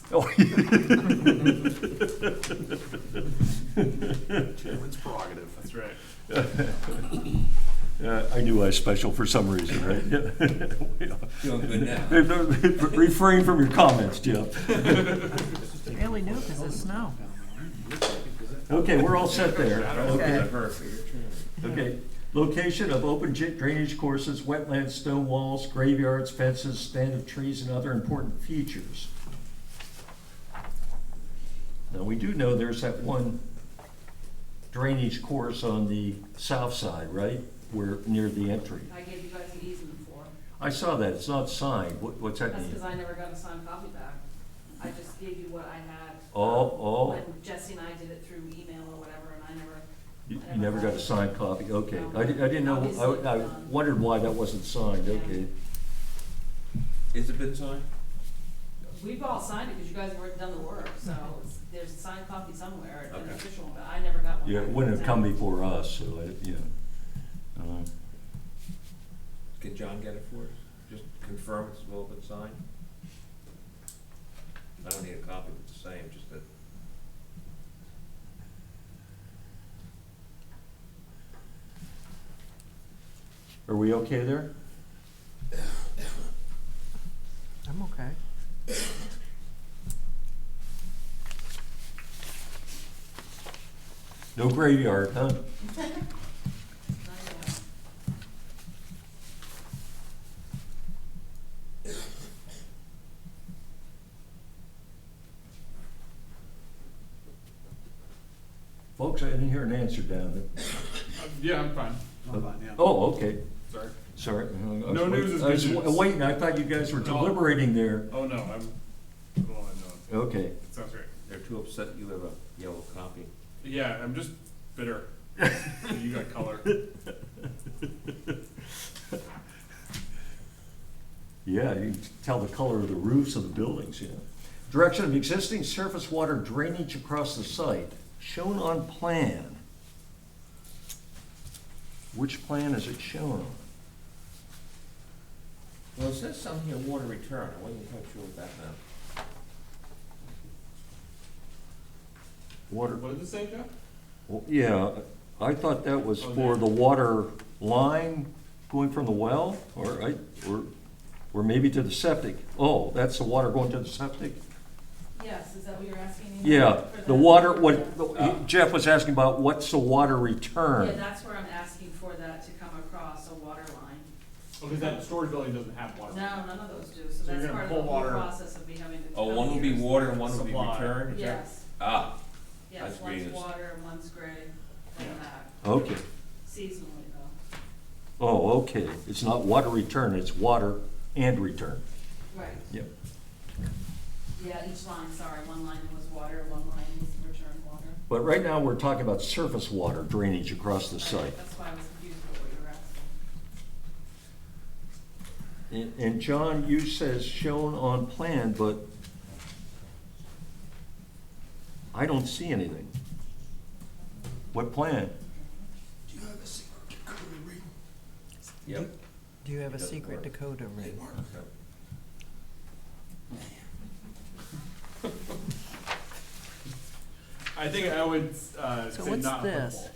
Oh. Chairman's prerogative. That's right. I knew I was special for some reason, right? Feeling good now. Refrain from your comments, Jeff. Fairly new because of snow. Okay, we're all set there. Okay. I've heard, but you're chairman. Okay, location of open drainage courses, wetlands, stone walls, graveyards, fences, stand of trees, and other important features. Now, we do know there's that one drainage course on the south side, right? Where, near the entry. I gave you guys an easement for, I saw that, it's not signed, what's that that's mean? because I never got a signed copy back. I just gave you what I had. Oh, When Jesse and I did it through email or whatever, and I never, you never got a signed copy, okay. I didn't know, I wondered why that wasn't signed, okay. Is it been signed? we've all signed it because you guys have already done the work, so there's a signed copy somewhere, an Okay. official one, but I never got one. Yeah, it back wouldn't have from come town. before us, so, yeah. Can John get it for us? Just confirm it's all been signed? I don't need a copy, it's the same, just that Are we okay there? I'm okay. No graveyard, huh? Folks, I didn't hear an answer down there. Yeah, I'm fine. I'm fine, yeah. Oh, okay, Sorry. sorry. I was No news is I was good news. waiting, I thought you guys were No. deliberating there. Oh, no, I'm, well, I know. Okay. It sounds great. They're too upset you have a yellow copy. Yeah, I'm just bitter. You got color. Yeah, you can tell the color of the roofs of the buildings, yeah. Direction of existing surface water drainage across the site, shown on plan. Which plan is it shown on? Well, it says something here, water return, I wasn't quite sure what that meant. Water, What does it say, Jeff? well, yeah, I thought that was Oh, for there. the water line going from the well, or maybe to the septic. Oh, that's the water going to the septic? Yes, is that what you're asking? Yeah, For the water, what, Yeah. Jeff was asking about, what's the water Yeah, return? that's where I'm asking for that to come across a water line. Oh, because that storage building doesn't have water. No, none of those do, so So you're that's gonna part of pull the whole water- process of me having to. Oh, come one will be here. water and one will be Supply. return, is that? Yes, Ah, yes, That's one's green. water and one's gray, and Yeah. that, Okay, seasonally though. oh, okay, it's not water return, it's water and return. Right. Yep. Yeah, each line, sorry, one line was water, one line was return water. But right now, we're talking about surface water drainage across the Right, site. that's why I was confused with what you were asking. And John, you says shown on plan, but I don't see anything. What plan? Do you have a secret decoder ring? yep. Do you have a Doesn't secret work. Dakota Hey, ring? Mark, I think I would, So say what's not this? applicable.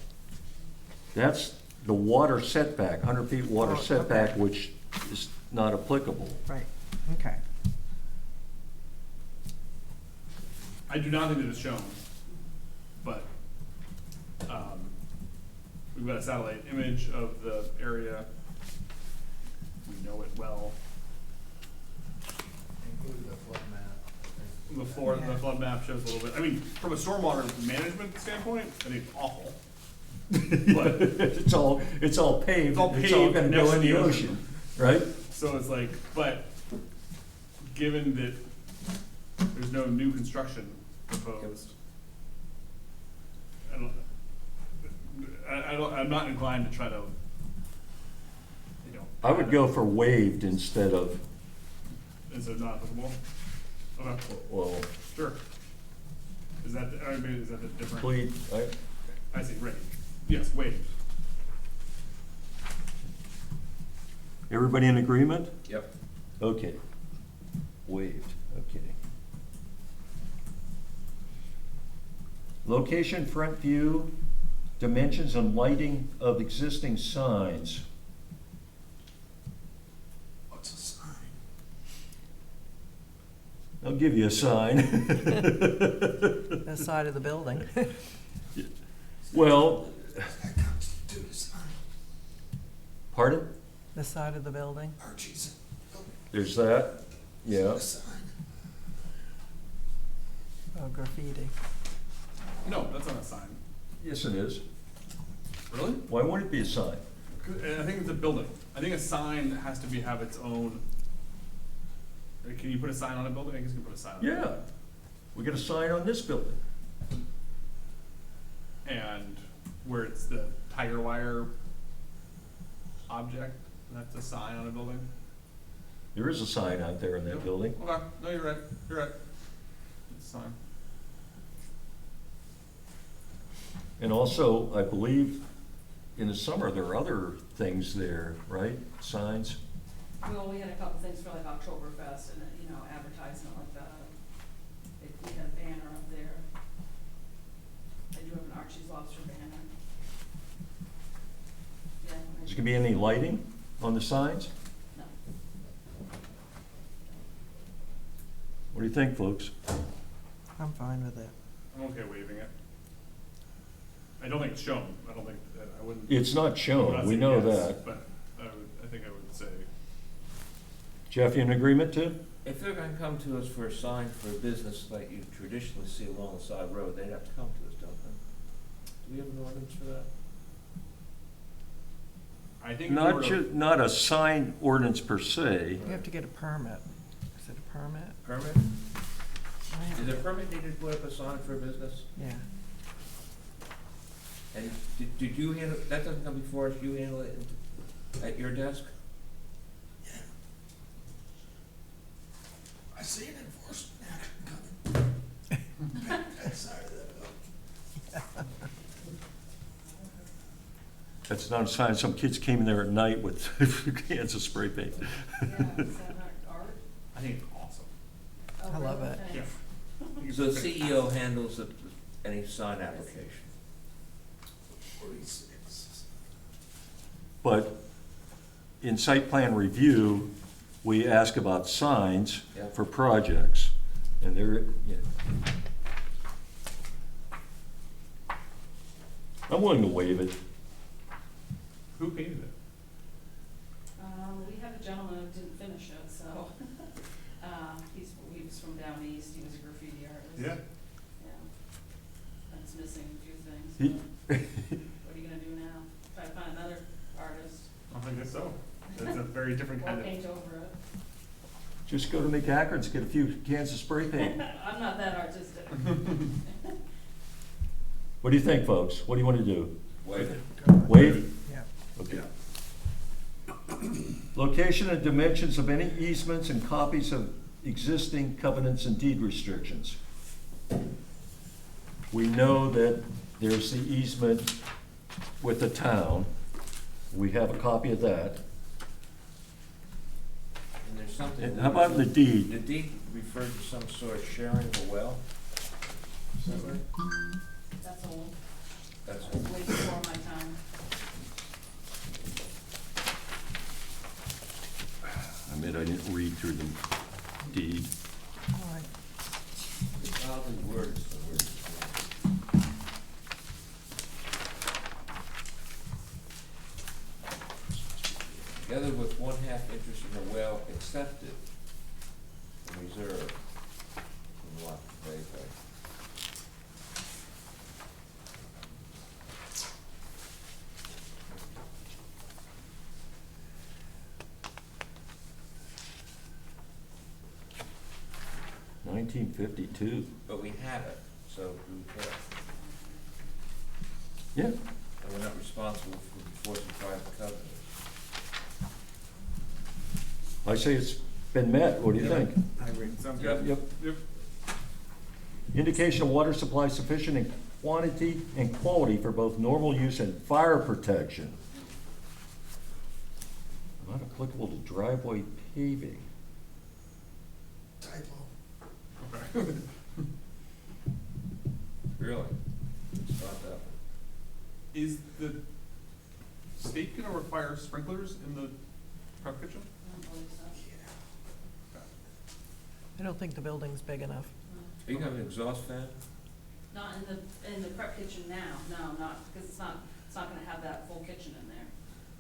That's the water setback, 100 feet water Oh, okay. setback, which is not applicable. Right, okay. I do not think that it's shown, but, we've got a satellite image of the area. We know it well. Included the flood map, I think. The Yeah. flood map shows a little bit, I mean, from a stormwater management standpoint, I think it's awful. But, It's all paved, It's all it's all paved gonna next go to in the the ocean, right? so it's like, but, given that there's no new construction proposed, I'm not inclined to try to, you know. I would go for waived instead of, Is it not applicable? Okay, well, sure. Is that, I mean, is that the different? complete, I see, right. Yes, wait. everybody in agreement? Yep. Okay. Waived, okay. Location, front view, dimensions and lighting of existing signs. what's a sign? I'll give you a sign. The side of the building. Well, That constitute a sign. pardon? The side of the building. Archie's. There's that, yeah. A sign. Oh, graffiti. No, that's not a sign. Yes, it is. Really? Why wouldn't it be a sign? I think it's a building. I think a sign has to have its own. Can you put a sign on a building? I guess you can put a sign on a Yeah. building. We got a sign on this building. And where it's the tiger wire object, that's a sign on a building? There is a sign out there in that Yep. building. Okay, no, you're right, you're right. It's a sign. And also, I believe in the summer, there are other things there, right? Signs? Well, we had a couple things for like Oktoberfest and, you know, advertisement like that. We had a banner up there. I do have an Archie's Lobster banner. Yeah. Is there gonna be any lighting? on the signs? No. What do you think, folks? I'm fine with it. I'm okay waiving it. I don't think it's shown, I don't think, I wouldn't. It's not I would shown, not we say know yes, that. But I think I would say, Jeff, you in agreement too? If they're gonna come to us for a sign for a business like you traditionally see along the side road, they'd have to come to us, don't they? Do we have an ordinance for that? I think. if we were to- Not a sign ordinance per se. You have to get a permit. Is it a permit? Permit? I have- Is a permit needed to put up a sign for a business? Yeah. And did you handle, that doesn't come before us, you handle it at your desk? Yeah. I see an enforcement action coming. That side of the hill. That's not a sign, some kids came in there at night with cans of spray paint. Yeah, is that not art? I think it's awesome. Oh, I love really? it. Yeah. Thanks. I think it's So the fantastic. CEO handles any sign application. 46. But in site plan review, we ask about signs Yeah. for projects. And there, yeah. I'm willing to waive it. Who painted it? We had a gentleman who didn't finish it, so, he was from down east, he was a graffiti artist. Yeah. Yeah. That's missing a few things, He- but what are you gonna do now? Try to find another artist, I guess so. That's a very different or kind of. paint over it. Just go to McAckern's, get a few cans of spray paint. I'm not that artistic. What do you think, folks? What do you want to do? Waive it. Waive? Yeah. Okay. Location and dimensions of any easements and copies of existing covenants and deed restrictions. We know that there's the easement with the town. We have a copy of that. And there's something. And how about the deed? The deed referred to some sort of sharing of a well? Is that right? That's old, That's that's way before my time. I admit I didn't read through the deed. All right. It's oddly worded, so weird. Together with 1/2 interest in the well accepted and reserved from lot Bay. $1952. But we have it, so do we care? Yeah. And we're not responsible for enforcing private covenants. I say it's been met. What do you Yeah. think? I agree. Sounds Yep. good. Yep. Yep. Indication of water supply sufficient in quantity and quality for both normal use and fire protection. Not applicable to driveway paving. Typo. Okay. Really? It's not that one. Is the state gonna require sprinklers in the prep kitchen? I don't believe so. Yeah. I don't think the building's big enough. No. Are you gonna have an exhaust fan? Not in the prep kitchen now, no, not, because it's not gonna have that full kitchen in there.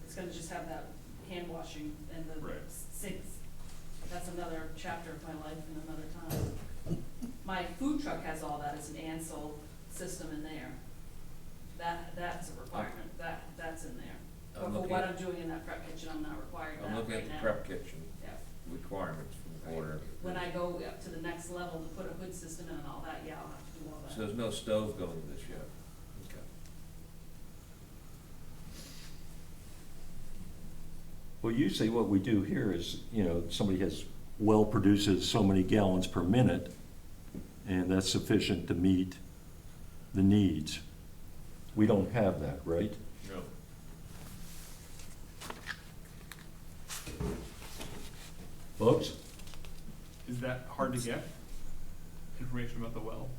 It's gonna just have that hand washing and the Right. sinks. That's another chapter of my life and another time. My food truck has all that, it's an Ansel system in there. That's a requirement, that's in there. But I'm for looking what at- I'm doing in that prep kitchen, I'm not required I'm that looking right at now. the prep kitchen Yeah. requirements from the order. When I go up to the next level to put a hood system in and all that, yeah, I'll have to do all that. So there's no stove going with this yet? Okay. Well, usually what we do here is, somebody has well produces so many gallons per minute, and that's sufficient to meet the needs. We don't have that, right? No. Folks? Is that hard to get? Information about the well?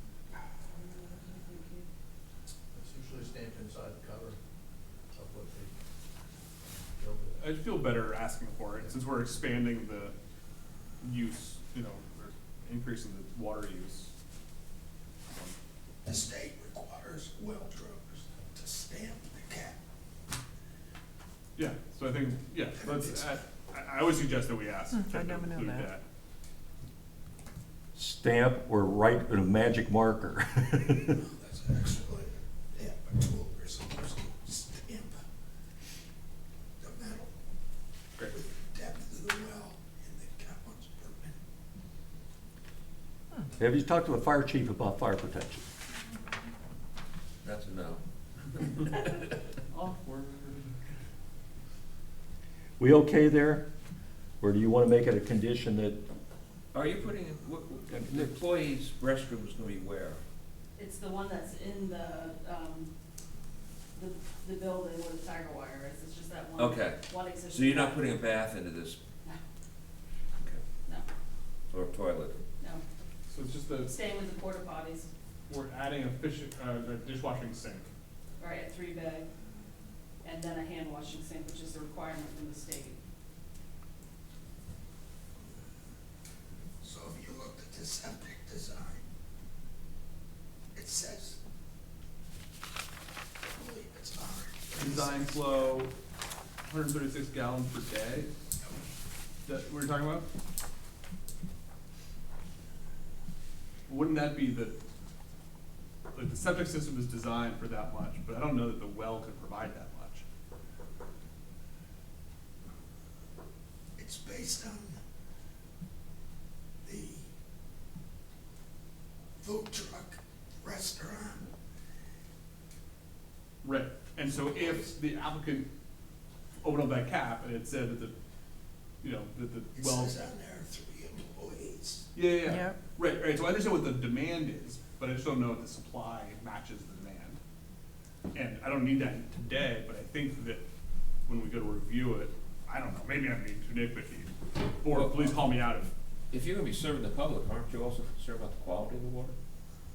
It's usually stamped inside the cover of what they build it I'd feel better asking for it, since we're expanding the use, you know, or increasing the water use. The state requires well drillers to stamp the cap. Yeah, so I think, yeah, let's, I would suggest that we ask I to never knew include that. that. Stamp or write with a magic marker. That's actually, yeah, but we're supposed to stamp the metal Great. with the depth of the well and the gallons per minute. Have you talked to the fire chief about fire protection? That's a no. Awkward. We okay there? Or do you want to make it a condition that, Are you putting, the employees' restroom is gonna be where? It's the one that's in the building where the tiger wire is, it's just that one. Okay. One existing. So you're not bathroom. putting a bath into this, No, okay, no, or a toilet? no, So it's just the, staying with the porta potties, we're adding a dishwashing sink. right, at 3 bag, and then a hand washing sink, which is a requirement from the state. So if you look at the septic design, it says, I believe it's 136. Design flow, 136 gallons per day. That what you're talking about? Wouldn't that be like the septic system is designed for that much, but I don't know that the well could provide that much. It's based on the food truck restaurant. Right, and so if the applicant opened up that cap and it said that the, you know, that the It well. says on there 3 employees. Yeah. Yep. Right, so I understand what the demand is, but I just don't know if the supply matches the demand. And I don't need that today, but I think that when we go to review it, I don't know, maybe I'm being too nitpicky. Or Well, please call me out if, If you're gonna be serving the public, aren't you also concerned about the quality of the water?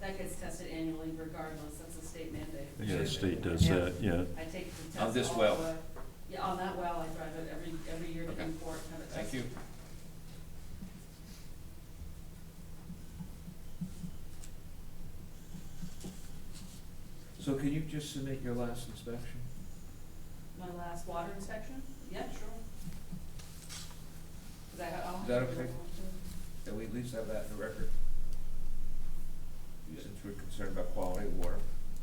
That gets tested annually regardless, that's a state mandate. yeah, the state does Yeah. that, yeah. I take the On test this all well? the way. Yeah, on that well, I drive it every year to Okay. import, have it Thank tested. you. So can you just submit your last inspection? My last water inspection? Yeah, sure. 'Cause I'll have Is that to do okay? one too. That we at least have that in the record? Since we're concerned about quality of water.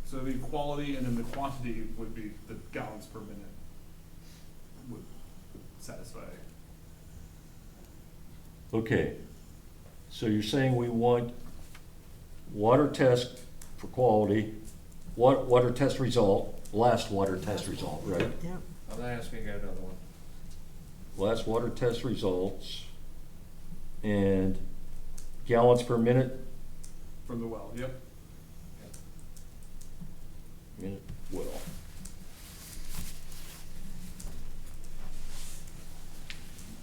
so the quality and then the quantity would be the gallons per minute would satisfy. Okay, so you're saying we want water test for quality, water test result, last water test result, right? Yep. I'm not asking you another one. Last water test results, and gallons per minute, From the well, yep. minute well.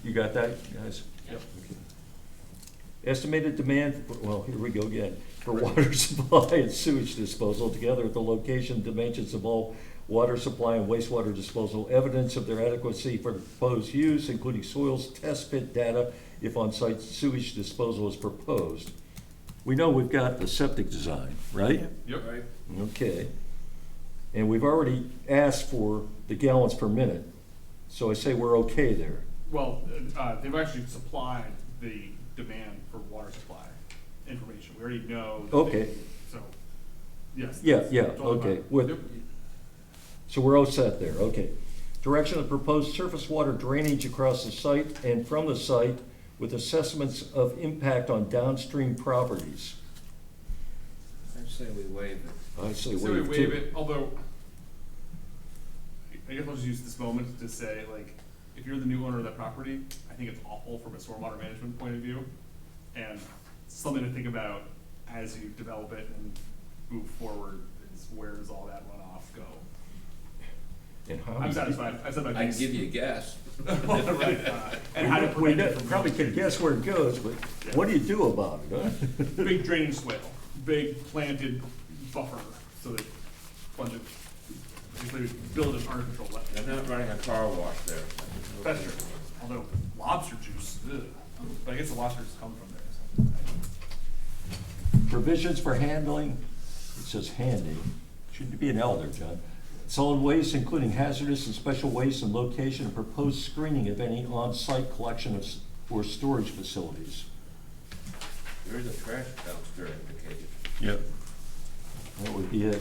You got that, guys? Yep. Okay. Estimated demand, well, here we go again, for water supply and sewage disposal, together with the location, dimensions of all water supply and wastewater disposal, evidence of their adequacy for the proposed use, including soils test pit data, if on-site sewage disposal is proposed. We know we've got the septic design, right? Yep. Yep. Right? Okay. And we've already asked for the gallons per minute, so I say we're okay there. Well, they've actually supplied the demand for water supply information. We already know. that Okay. they- So, yes. Yeah, that's- yeah, that's all okay. about- With- Yep. So we're all set there, okay. Direction of proposed surface water drainage across the site and from the site with assessments of impact on downstream properties. I'd say we waive it. I say So we waive waive too. it, although, I guess I'll just use this moment to say, like, if you're the new owner of that property, I think it's awful from a stormwater management point of view. And something to think about as you develop it and move forward is where does all that runoff go? And how I'm do- satisfied, I've said my I can piece. give you a guess. Right, and how to We prevent it from. probably can guess where it goes, but what do you do about it, huh? Big draining swale, big planted buffer, so that bunch of, basically build an artificial I'm wetland. not running a car wash there. That's true. Although lobster juice, ugh. But I guess the lobsters come from there, so. Provisions for handling, it says handing, shouldn't be an L there, John. Solid waste, including hazardous and special waste, and location and proposed screening of any on-site collection of, or storage facilities. There is a trash dumpster indicated. Yep. That would be it.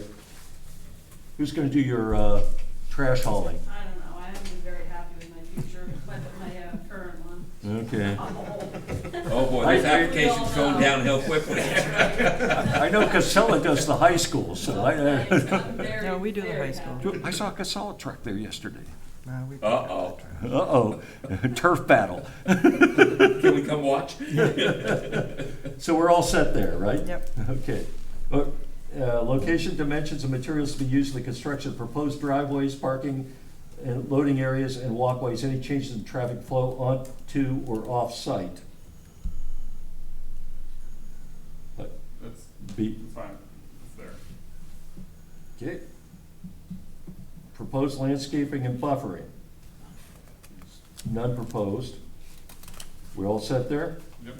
Who's gonna do your, trash hauling? I don't know, I haven't been very happy with my future, my current one. Okay. Oh boy, this application's going downhill quickly. I know Casella does the high school, so It's gotten very, No, we do the very high school. happy. I saw a Casella truck there yesterday. We pick up Uh-oh. the trash. Uh-oh, turf battle. Can we come watch? So we're all set there, right? Yep. Okay. Location, dimensions, and materials to be used in the construction of proposed driveways, parking, and loading areas and walkways, any changes in traffic flow onto or off-site. That's Be, fine, it's there. okay. Proposed landscaping and buffering. None proposed. We all set there? Yep.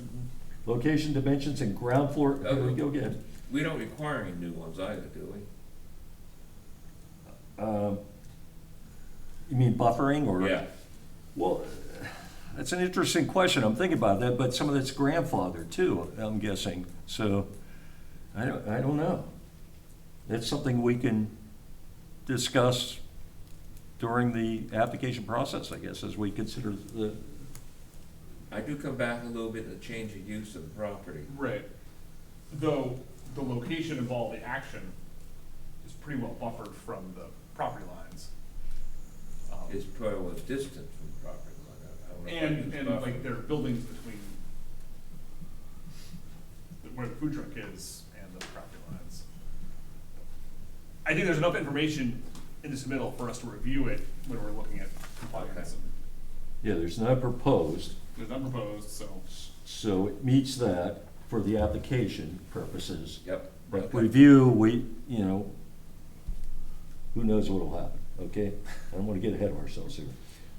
Location, dimensions, and ground floor, here we go again. We don't require any new ones either, do we? You mean buffering or? Yeah. Well, that's an interesting question. I'm thinking about that, but some of that's grandfathered too, I'm guessing. So, I don't know. That's something we can discuss during the application process, I guess, as we consider the, I do come back a little bit to the change of use of the property. Right. Though the location of all the action is pretty well buffered from the property lines. It's probably distant from the property line. I don't know if I And, use and buffer. like there are buildings between where the food truck is and the property lines. I think there's enough information in this middle for us to review it when we're looking at compliance. yeah, there's none proposed. There's none proposed, so. So it meets that for the application purposes. Yep. But Okay. review, who knows what'll happen, okay? I don't want to get ahead of ourselves here.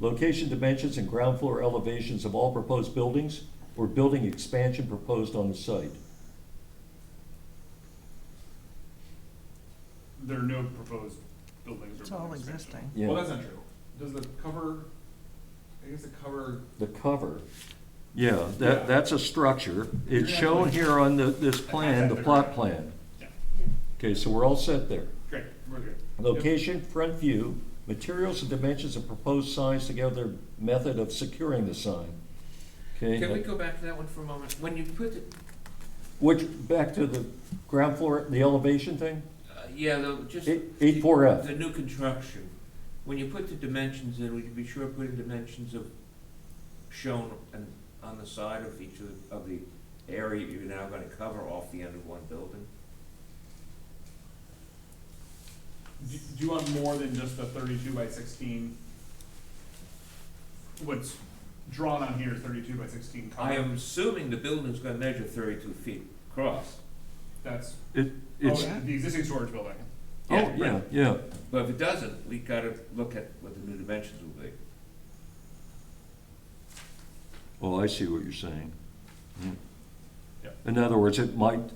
Location, dimensions, and ground floor elevations of all proposed buildings or building expansion proposed on the site. There are no proposed buildings or. It's all building expansion. existing. Yeah. Well, that's not true. Does the cover, I guess the cover, The cover, yeah, Yeah. that's a structure. It's You're shown actually- here on this plan, the plot plan. yeah, Yeah. Okay, so we're all set there. great, we're good. Location, front view, materials and dimensions of proposed signs together, method of securing the sign. Okay, Can we go back to that one for a moment? When you put the, which, back to the ground floor, the elevation thing? yeah, just. 8.4F. The new construction, when you put the dimensions in, would you be sure to put in dimensions of shown and on the side of each of the area you're now gonna cover off the end of one building? Do you want more than just a 32 by 16? What's drawn on here is 32 by 16 cover. I am assuming the building's gonna measure 32 feet across, That's, It's, the existing storage building. oh, yeah, yeah. but if it doesn't, we gotta look at what the new dimensions will be. Oh, I see what you're saying. Yeah. In other words, it might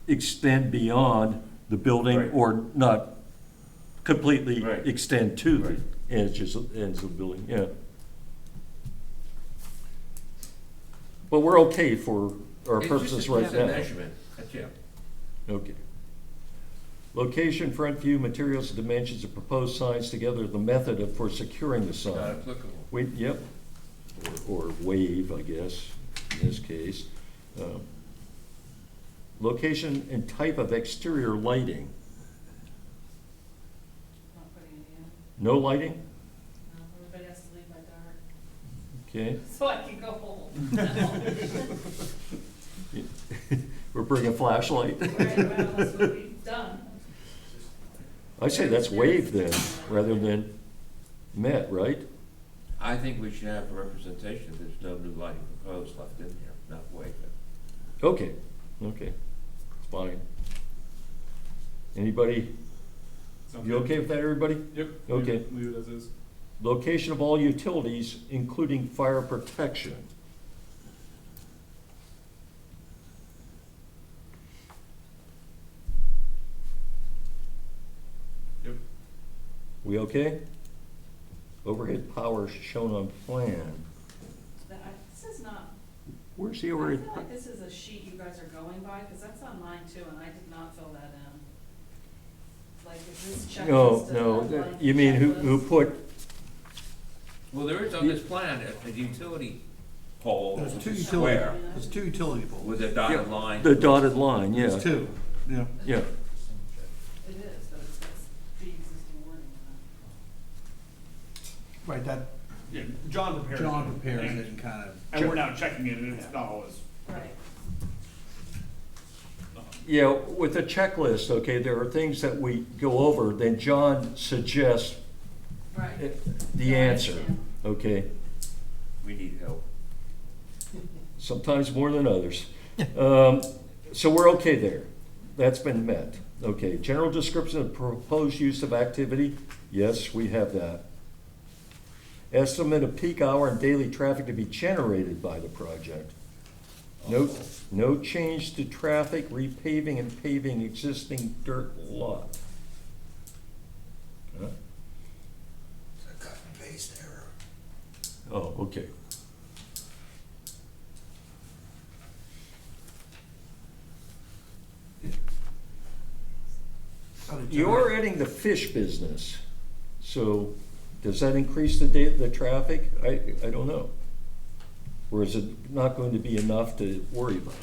extend beyond the building Right. or not completely Right. extend to the Right. ends of the building, yeah. But we're okay for our purposes right It's just now. a measurement, that's, yeah. Okay. Location, front view, materials, and dimensions of proposed signs together, the method for securing the sign. Not applicable. Yep, or wave, I guess, in this case. Location and type of exterior lighting. Not putting it in. No lighting? No, everybody has to leave by dark, Okay. so I can go home. We're bringing a flashlight. Right, well, that's what we've done. I say that's wave then, rather than met, right? I think we should have a representation, if there's no new lighting proposed left in here, not wait. Okay, okay, it's fine. Anybody, Sounds you good. okay with that, everybody? Yep. Okay. Leave it as is. Location of all utilities, including fire protection. Yep. We okay? Overhead power shown on plan. This is not, Where's the I overhead? feel like this is a sheet you guys are going by, because that's on mine too, and I did not fill that in. Like, is this checklist? No, you mean who put, Well, there is on this plan, a utility pole, There's which two is utility, square, there's two utility poles. with a dotted line. the dotted line, yeah. There's two, yeah. Yeah, It is, but it's got the existing wording in Right, that, Yeah, John prepares it. John prepares it and kind of. And we're now checking it, and it's not always. it. Right. yeah, with the checklist, okay, there are things that we go over, then John suggests Right. the No, I answer, understand. okay? We need help. Sometimes more than others. So we're okay there. That's been met. Okay, general description of proposed use of activity, yes, we have that. Estimate of peak hour and daily traffic to be generated by the project. No change to traffic, repaving and paving existing dirt lot. Huh? It's a cut and paste error. Oh, okay. You're adding the fish business, so does that increase the traffic? I don't know. Or is it not going to be enough to worry about?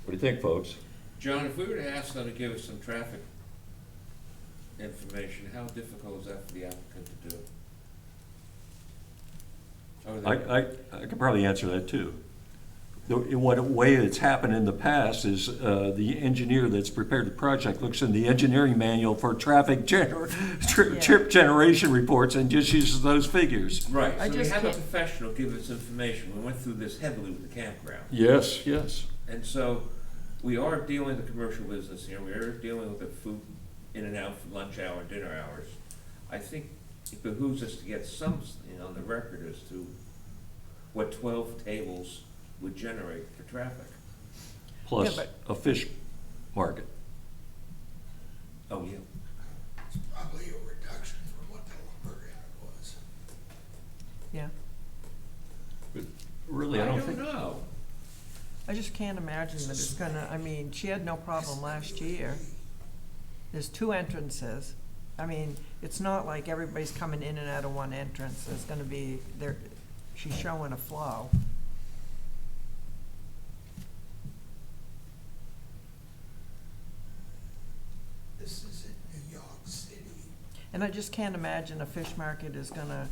What do you think, folks? John, if we were to ask them to give us some traffic information, how difficult is that for the applicant to do? Or they- I could probably answer that too. In what way it's happened in the past is the engineer that's prepared the project looks in the engineering manual for traffic trip generation reports and just uses those figures. Right, I so we just have a can't- professional give us information. We went through this heavily with the campground. Yes, yes. And so we are dealing with the commercial business here. We are dealing with the food in and out for lunch hour, dinner hours. I think it behooves us to get something on the record as to what 12 tables would generate for traffic. Plus Yeah, a fish market. Oh, yeah. It's probably a reduction from what the lumber yard was. Yeah, But really, I don't think. know. I just can't imagine that it's gonna, I mean, she had no problem last year. There's two entrances. I mean, it's not like everybody's coming in and out of one entrance. There's gonna be, she's showing a flow. This is in New York City. And I just can't imagine a fish market is gonna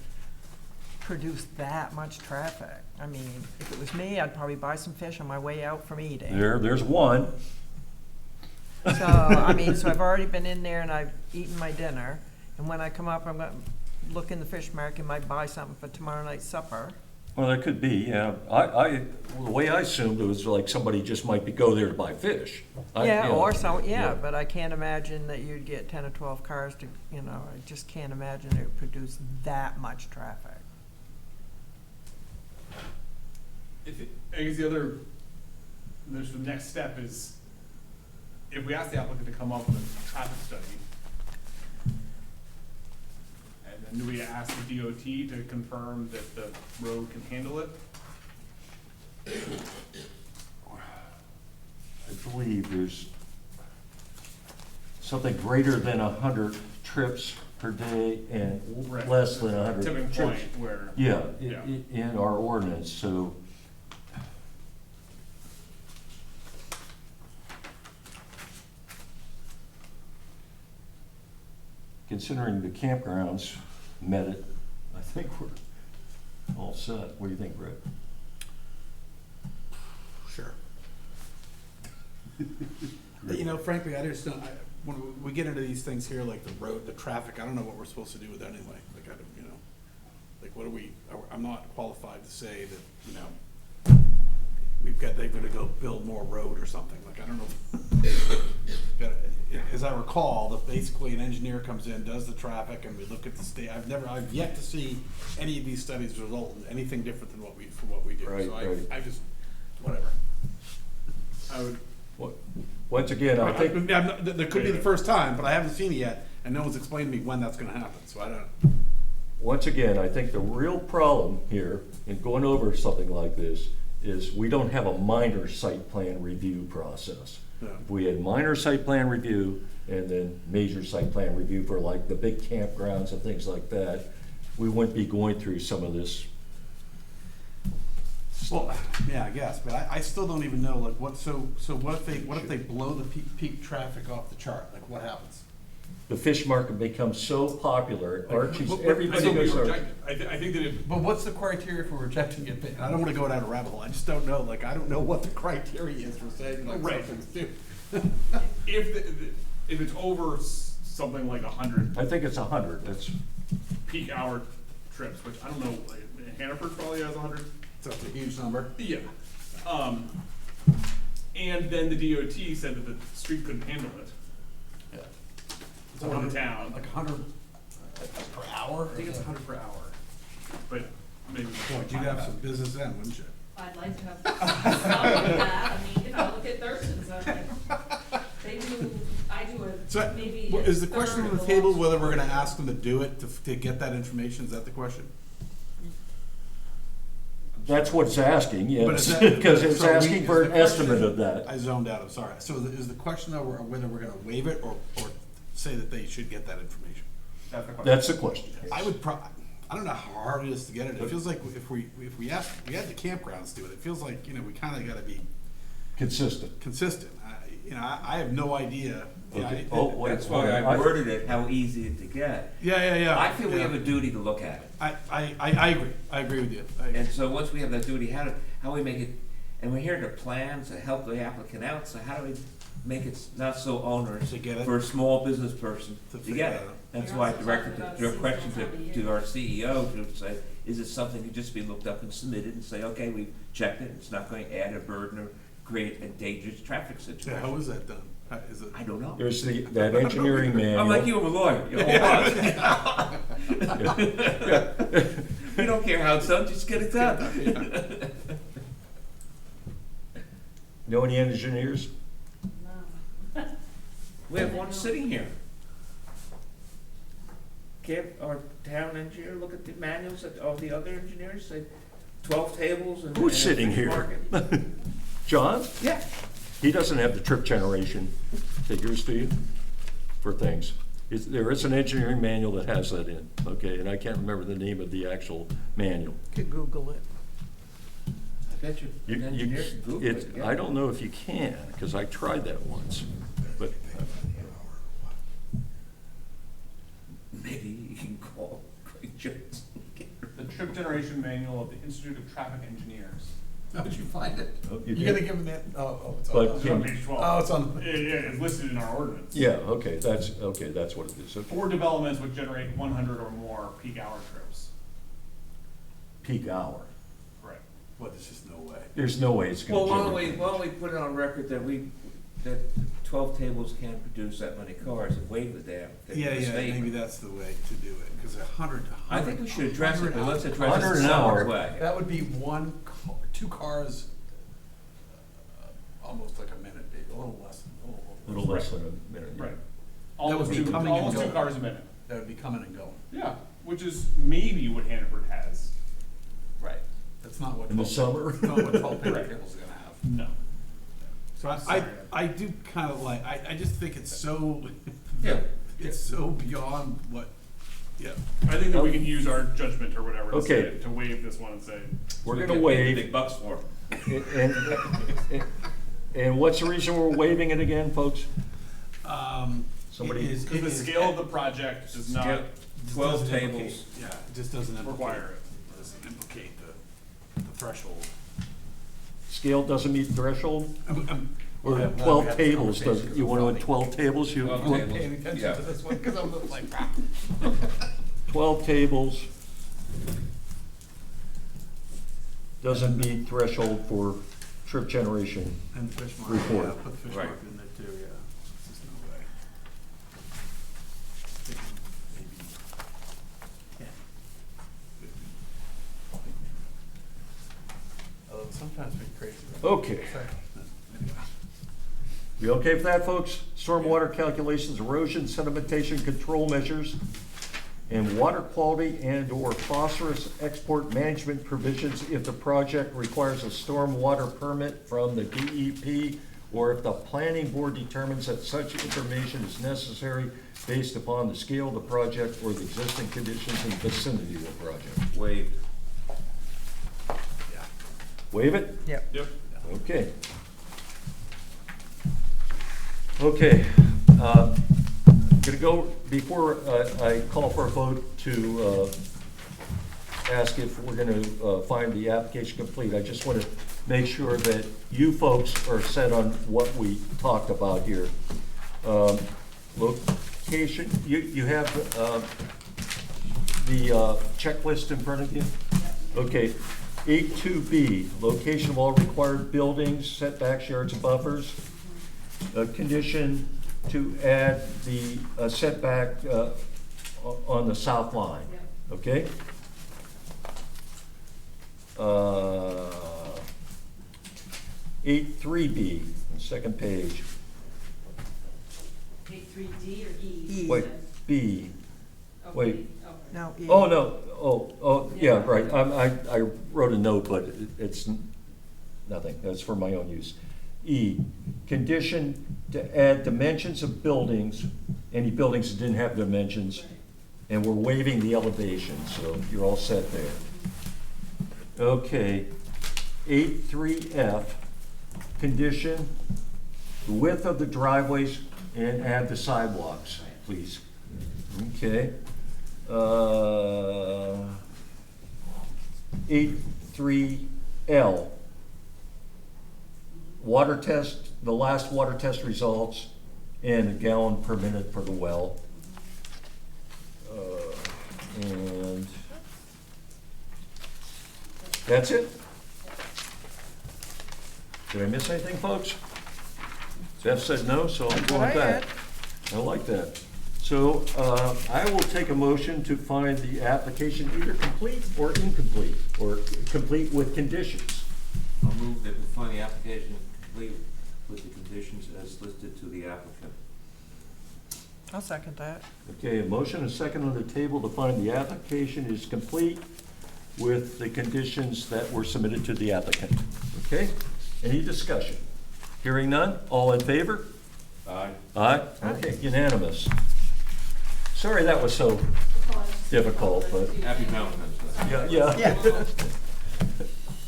produce that much traffic. I mean, if it was me, I'd probably buy some fish on my way out from eating. There's one. So, I mean, so I've already been in there and I've eaten my dinner. And when I come up, I'm gonna look in the fish market, might buy something for tomorrow night's supper. Well, that could be, yeah. The way I assumed it was like somebody just might go there to buy fish. Yeah, You know, or so, yeah. yeah, but I can't imagine that you'd get 10 or 12 cars to, you know, I just can't imagine it would produce that much traffic. I guess there's the next step is, if we ask the applicant to come up with a traffic study, and then do we ask the DOT to confirm that the road can handle it? I believe there's something greater than 100 trips per day and Right. less than 100 Tipping trips. point where. Yeah, Yeah. in our ordinance, so. Considering the campgrounds met it, I think we're all set. What do you think, Brett? Sure. You know, frankly, I just don't, when we get into these things here, like the road, the traffic, I don't know what we're supposed to do with that anyway. Like, I don't, you know, like, what do we, I'm not qualified to say that, you know, they're gonna go build more road or something, like, I don't know. As I recall, basically an engineer comes in, does the traffic, and we look at the state, I've yet to see any of these studies result in anything different than what we do. Right, So right. I just, whatever. I would, Once again, I think, That could be the first time, but I haven't seen it yet, and no one's explained to me when that's gonna happen, so I don't. once again, I think the real problem here in going over something like this is we don't have a minor site plan review process. Yeah. If we had minor site plan review and then major site plan review for like the big campgrounds and things like that, we wouldn't be going through some of this. Well, yeah, I guess, but I still don't even know, like, so what if they blow the peak traffic off the chart, like, what happens? The fish market becomes so popular, Archie's, but- I everybody think we goes there. reject it. I think that if, But what's the criteria for rejecting it? I don't wanna go down a rabbit hole, I just don't know, like, I don't know what the criteria is for saying, like, Right. something's due. if it's over something like 100 I think it's 100, that's, peak hour trips, which I don't know, like Hannaford probably has 100. So it's a huge number. Yeah. And then the DOT said that the street couldn't handle it. Yeah. It's For the town. Like 100 per hour? I think it's 100 per hour, but maybe. Boy, you'd have some business then, wouldn't you? I'd like to have some of that, I mean, you know, look at Thurston's, I mean, they do, I do So, a, maybe. is the a question third on the of table lots. whether we're gonna ask them to do it, to get that information, is that the question? that's what it's asking, But yes, is that- because it's so we- asking for is an the question- estimate of that. I zoned out, I'm sorry. So is the question though, whether we're gonna waive it or say that they should get that information? That's the question. That's the question. I would I don't know how hard it is to get it. It feels like if we had the campgrounds do it, it feels like, you know, we kinda gotta be Consistent. consistent. I have no idea. Yeah, Okay. I- Oh, wait, That's why I I- worded it how easy it to get. Yeah. I feel we yeah. have a duty to look at it. I agree. I agree with you. And so once we have that duty, how we make it, and we're here to plan, to help the applicant out, so how do we make it not so onerous To get it. for a small business person To to figure get it it? out. That's You're why I also directed talking about your a question seasonal time of to year. our CEO to say, is it something to just be looked up and submitted and say, okay, we've checked it, it's not going to add a burden or create a dangerous traffic Yeah, situation? how is that done? Is it? I don't know. There's that engineering manual. I'm like you, I'm a lawyer. You You don't care how it's done, just get it done. Know any engineers? No. We have one sitting here. Can't our town engineer look at the manuals that all the other engineers say 12 tables and. Who's and a sitting fish here? market? John? Yeah. He doesn't have the trip generation figures, do you, for things? There is an engineering manual that has that in, okay, and I can't remember the name of the actual manual. Could Google it. I bet you You- an you- engineer can Google it. yeah. I don't know if you can, because I tried that once, but Maybe you can call Craig Jones. The trip generation manual of the Institute of Traffic Engineers. How did you find it? Oh, you You're did? gonna give them that? Oh, it's But on. It's on Can- page 12. Oh, it's on. Yeah, it's listed in our ordinance. yeah, okay, that's what it is. Okay. For developments which generate 100 or more peak hour trips. Peak hour. Right. Well, there's just no way. There's no way it's gonna Well, generate. why don't we put it on record that 12 tables can't produce that many cars and waive the damn thing. Yeah, with a maybe statement. that's the way to do it, because 100. I think we should address it, but let's address it 100 in an some hour. way. That would be two cars, almost like a minute, maybe, a little less. A little less than a minute. yeah. Right. would Almost be two, coming and almost two going. cars a minute. That would be coming and going. Yeah, which is maybe what Hannaford has. Right. That's not what. In the 12 summer? That's not what 12 picnic Right. tables are gonna have. No. So Sorry. I do kind of like, I just think it's so, Yeah. it's so beyond what, yeah. I think that we can use our judgment or whatever to Okay. say, to waive this one and say, We're We gonna get paid the waive, big bucks for it. and what's the reason we're waiving it again, folks? Somebody- It is- because it the is- scale of the project does not Scale- 12 doesn't implicate- tables. Yeah, it just doesn't implicate. require it. Doesn't implicate the threshold. Scale doesn't meet threshold? Or Yeah, we 12 had this tables, conversation. you want to do 12 tables? You Well, want- tables. Paying attention Yeah. to this one, cause I'm just like, ah. 12 tables. Doesn't meet threshold for trip generation. And fish market, Report. yeah, put the fish Right. market in there too, yeah. There's just no way. Maybe 10, 15. Although sometimes be crazy. Okay. Anyway. We okay with that, folks? Stormwater calculations, erosion, sedimentation control measures, and water quality and/or phosphorus export management provisions if the project requires a stormwater permit from the DEP, or if the planning board determines that such information is necessary based upon the scale of the project or the existing conditions in the vicinity of the project. Waived. Yeah. Waive it? Yep. Yep. Okay. Okay, gonna go, before I call for a vote to ask if we're gonna find the application complete, I just wanna make sure that you folks are set on what we talked about here. Location, you have the checklist in front of you? Okay, 8.2B, location of all required buildings, setbacks, yards, and buffers. A condition to add the setback on the south line, Yep. okay? 8.3B, second page. Take 3D or E? E. you Wait, said? B. Oh, wait. B, okay. No, E. Oh, no, oh, yeah, Yeah. right, I wrote a note, but it's nothing, that's for my own use. E, condition to add dimensions of buildings, any buildings that didn't have dimensions, Right. and we're waiving the elevation, so you're all set there. Okay, 8.3F, condition, the width of the driveways and add the sidewalks, please. Okay. 8.3L, water test, the last water test results, and a gallon per minute for the well. And that's it. Did I miss anything, folks? Jeff said no, so I'm That's going what with I that. I like that. So I will take a motion to find the application either complete or incomplete, or complete with conditions. I'll move that we find the application complete with the conditions as listed to the applicant. I'll second that. Okay, a motion and a second on the table to find the application is complete with the conditions that were submitted to the applicant. Okay, any discussion? Hearing none, all in favor? Aye. Aye, okay, unanimous. Sorry that was so, difficult, but- Happy Valentine's Day. yeah. Yeah.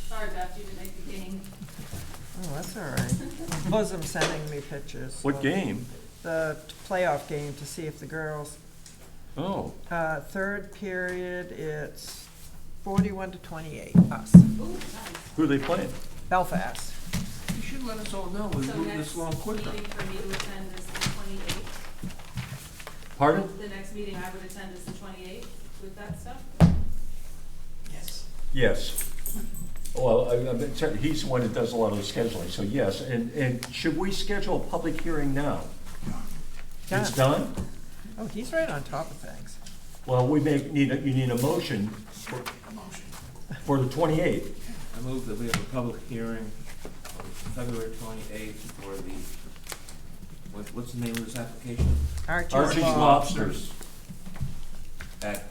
Sorry, Beth, you didn't make the game. Oh, that's all right. Bosom sending me pictures. What of game? The playoff game to see if the girls, Oh, third period, it's 41-28, us. Ooh, nice. who are they playing? Belfast. You should let us all know, we So move next this along quicker. meeting for me to attend is the 28th. Pardon? The next meeting I would attend is the 28th with that stuff. Yes. Yes. Well, he's the one that does a lot of the scheduling, so yes. And should we schedule a public hearing now? It's done? Oh, he's right on top of things. Well, we may need, you need a motion A motion. for the 28th. I move that we have a public hearing on February 28th for the, what's the name of this application? Archie's Law. Lobsters. At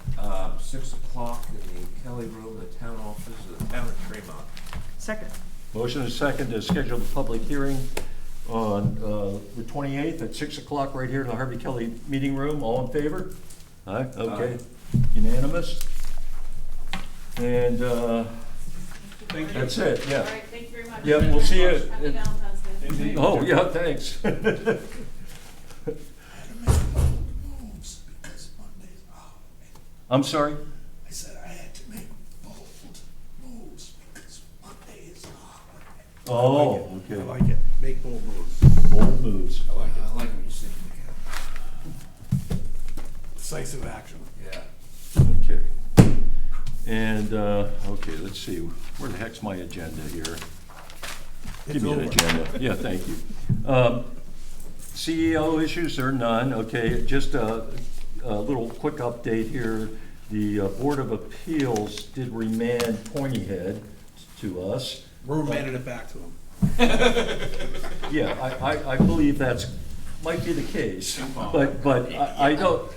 6 o'clock in the Kelly Room, the town office of the town of Tremont. Second. Motion is second to schedule the public hearing on the 28th at 6 o'clock right here in the Harvey Kelly Meeting Room. All in favor? Aye, okay. Unanimous? And Thank you. that's it, All yeah. right, thank you very much. Yeah, we'll see you Happy in- Valentine's Day. Indeed. Oh, yeah, thanks. I had to make bold moves because Monday's, oh, man. I'm sorry? I said I had to make bold moves because Monday is a holiday. Oh, I okay. like it. Make bold moves. Bold moves. I like when you sit in Decisive action. the Yeah. Okay. And, okay, let's see, where the heck's my agenda here? Give me an agenda. Yeah, thank you. CEO issues, there are none, okay, just a little quick update here. The Board of Appeals did remand Pointy Head to us. We're remanding it back to them. Yeah, I believe might be the case, but I know,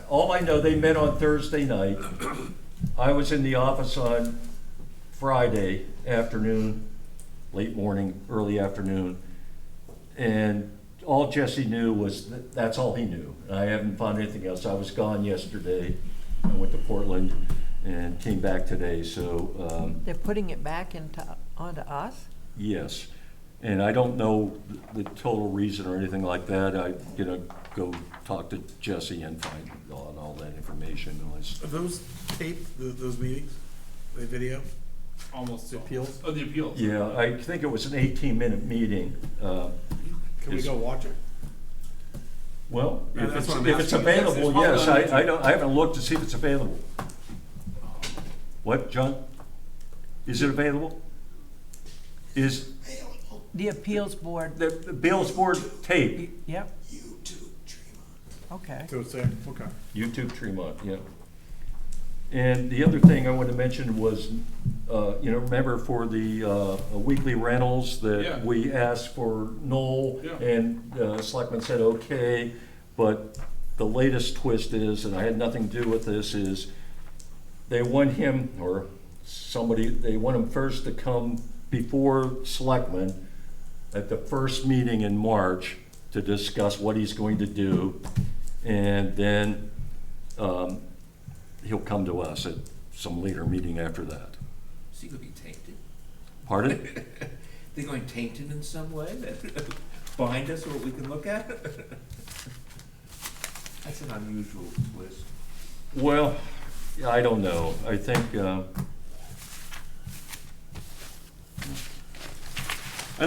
all I know, they met on Thursday night. I was in the office on Friday afternoon, late morning, early afternoon, and all Jesse knew was that's all he knew. I haven't found anything else. I was gone yesterday. I went to Portland and came back today, so. They're putting it back onto us? Yes, and I don't know the total reason or anything like that. I'm gonna go talk to Jesse and find all that information. Are those taped, those meetings? The video? Almost. The appeals? Oh, the appeals. Yeah, I think it was an 18-minute meeting. Can we go watch it? Well, Yeah, if that's it's, what I'm if it's asking. available, It's yes. probably on YouTube. I haven't looked to see if it's available. What, John? Is it available? Is The appeals board, the Bill's Board tape? yep, YouTube, Tremont. okay. So it's there, okay. YouTube Tremont, yeah. And the other thing I wanted to mention was, remember for the weekly rentals Yeah. that we asked for Noel, Yeah. and Selectman said okay, but the latest twist is, and I had nothing to do with this, is they want him, or somebody, they want him first to come before Selectmen at the first meeting in March to discuss what he's going to do, and then he'll come to us at some later meeting after that. Is he gonna be tainted? Pardon? They going tainted in some way that bind us what we can look at? That's an unusual twist. Well, I don't know. I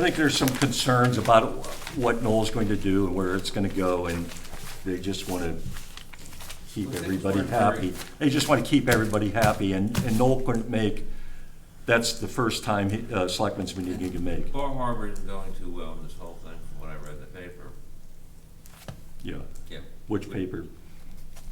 think there's some concerns about what Noel's going to do and where it's gonna go, and they just wanna keep everybody happy. They just wanna keep everybody happy, and Noel couldn't make, that's the first time Selectmen's meeting he can make. Bar Harbor isn't going too well in this whole thing, from what I read in the paper. Yeah. Yeah. Which paper?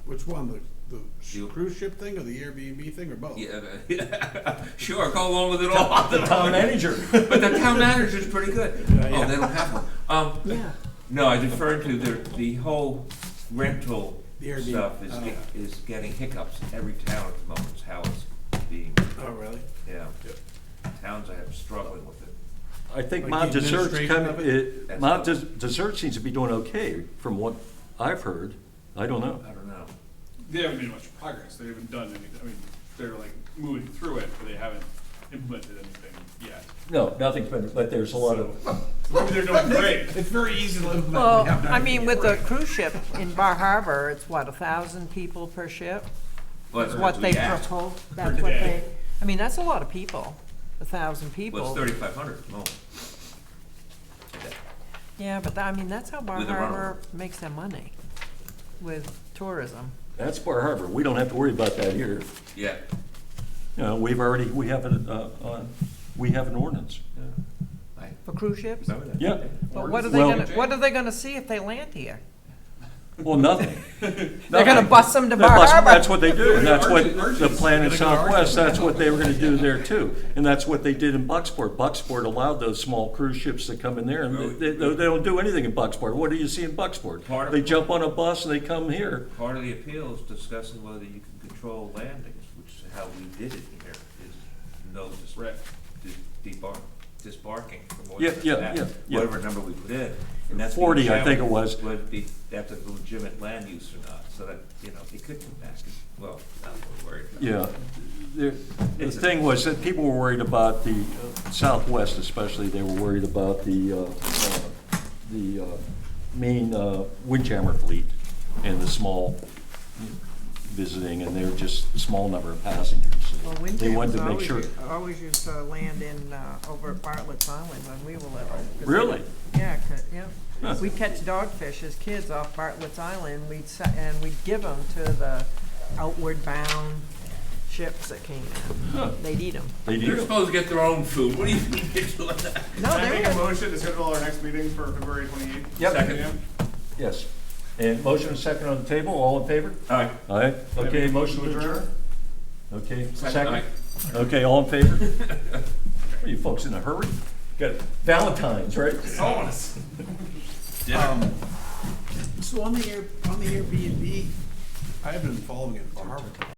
Which one, the You- cruise ship thing or the Airbnb thing or both? Yeah, sure, go along with it all. The town manager. But the town manager's pretty good. Yeah, Oh, yeah. they don't have one. Yeah. No, I referred to the whole rental The Airbnb. stuff Oh. is getting hiccups in every town at the moment, is how it's being, Oh, really? yeah. Towns I have struggling with it. I think Like Mount the Desert's administration of That's Mount what- Desert seems to be doing okay from what I've heard. I don't know. I don't know. They haven't made much progress. They haven't done anything. I mean, they're like moving through it, but they haven't implemented anything yet. No, nothing's been, but there's a lot of, Maybe they're doing great. It's very easy to implement. Well, when you have done I mean, it with the before. cruise ship in Bar Harbor, it's what, 1,000 people per ship? Well, That's that's what they we asked. propose, that's what they, I mean, that's a lot of people, 1,000 Well, people. it's 3,500 at the moment. Yeah, but I mean, that's how Bar With the Harbor runover. makes their money, with tourism. that's Bar Harbor. We don't have to worry about that here. Yeah. We have an ordinance. For cruise ships? Remember that? Yeah. But what are Well- they gonna see if they land here? Well, nothing. They're gonna bus them to They're Bar bus- Harbor? That's what they do, and that's what Urges. the plan in They're gonna urge Southwest, them. that's what they were gonna do there too. And that's what they did in Bucksport. Bucksport allowed those small cruise ships to come in there, and they don't do anything in Bucksport. What do you see in Bucksport? Part of- They jump on a bus and they come here. Part of the appeal is discussing whether you can control landings, which is how we did it here, is no Right. disbarking from what Yeah, yeah, yeah. whatever number we put in. And that's 40, being I think it challenged, was. Would be, that's a legitimate land use or not, so that, it could come back, well, not worried about. Yeah. The thing was that people were worried about the Southwest especially, they were worried about the main windjammer fleet and the small visiting, and they're just a small number of passengers. Well, So Windham they wanted was to make always, sure. always used to land in, over at Bartlett's Island when we were little. 'Cause they- Really? Yeah, yeah. Huh. We'd catch dogfish as kids off Bartlett's Island, and we'd give them to the outward bound ships that came Huh. in. They'd eat them. They They're do. supposed to get their own food, what do you think they're doing that? No, Can I they make a were, motion to schedule our next meeting for February 28th? Yep. Second. Yes. And motion and second on the table, all in favor? Aye. Aye. Okay, Maybe motion to to adjourn? adjourn? Okay, Second. second? Okay, all in favor? Are you folks in a hurry? Got Valentine's, right? So on the Airbnb, I have been following it for Harvard.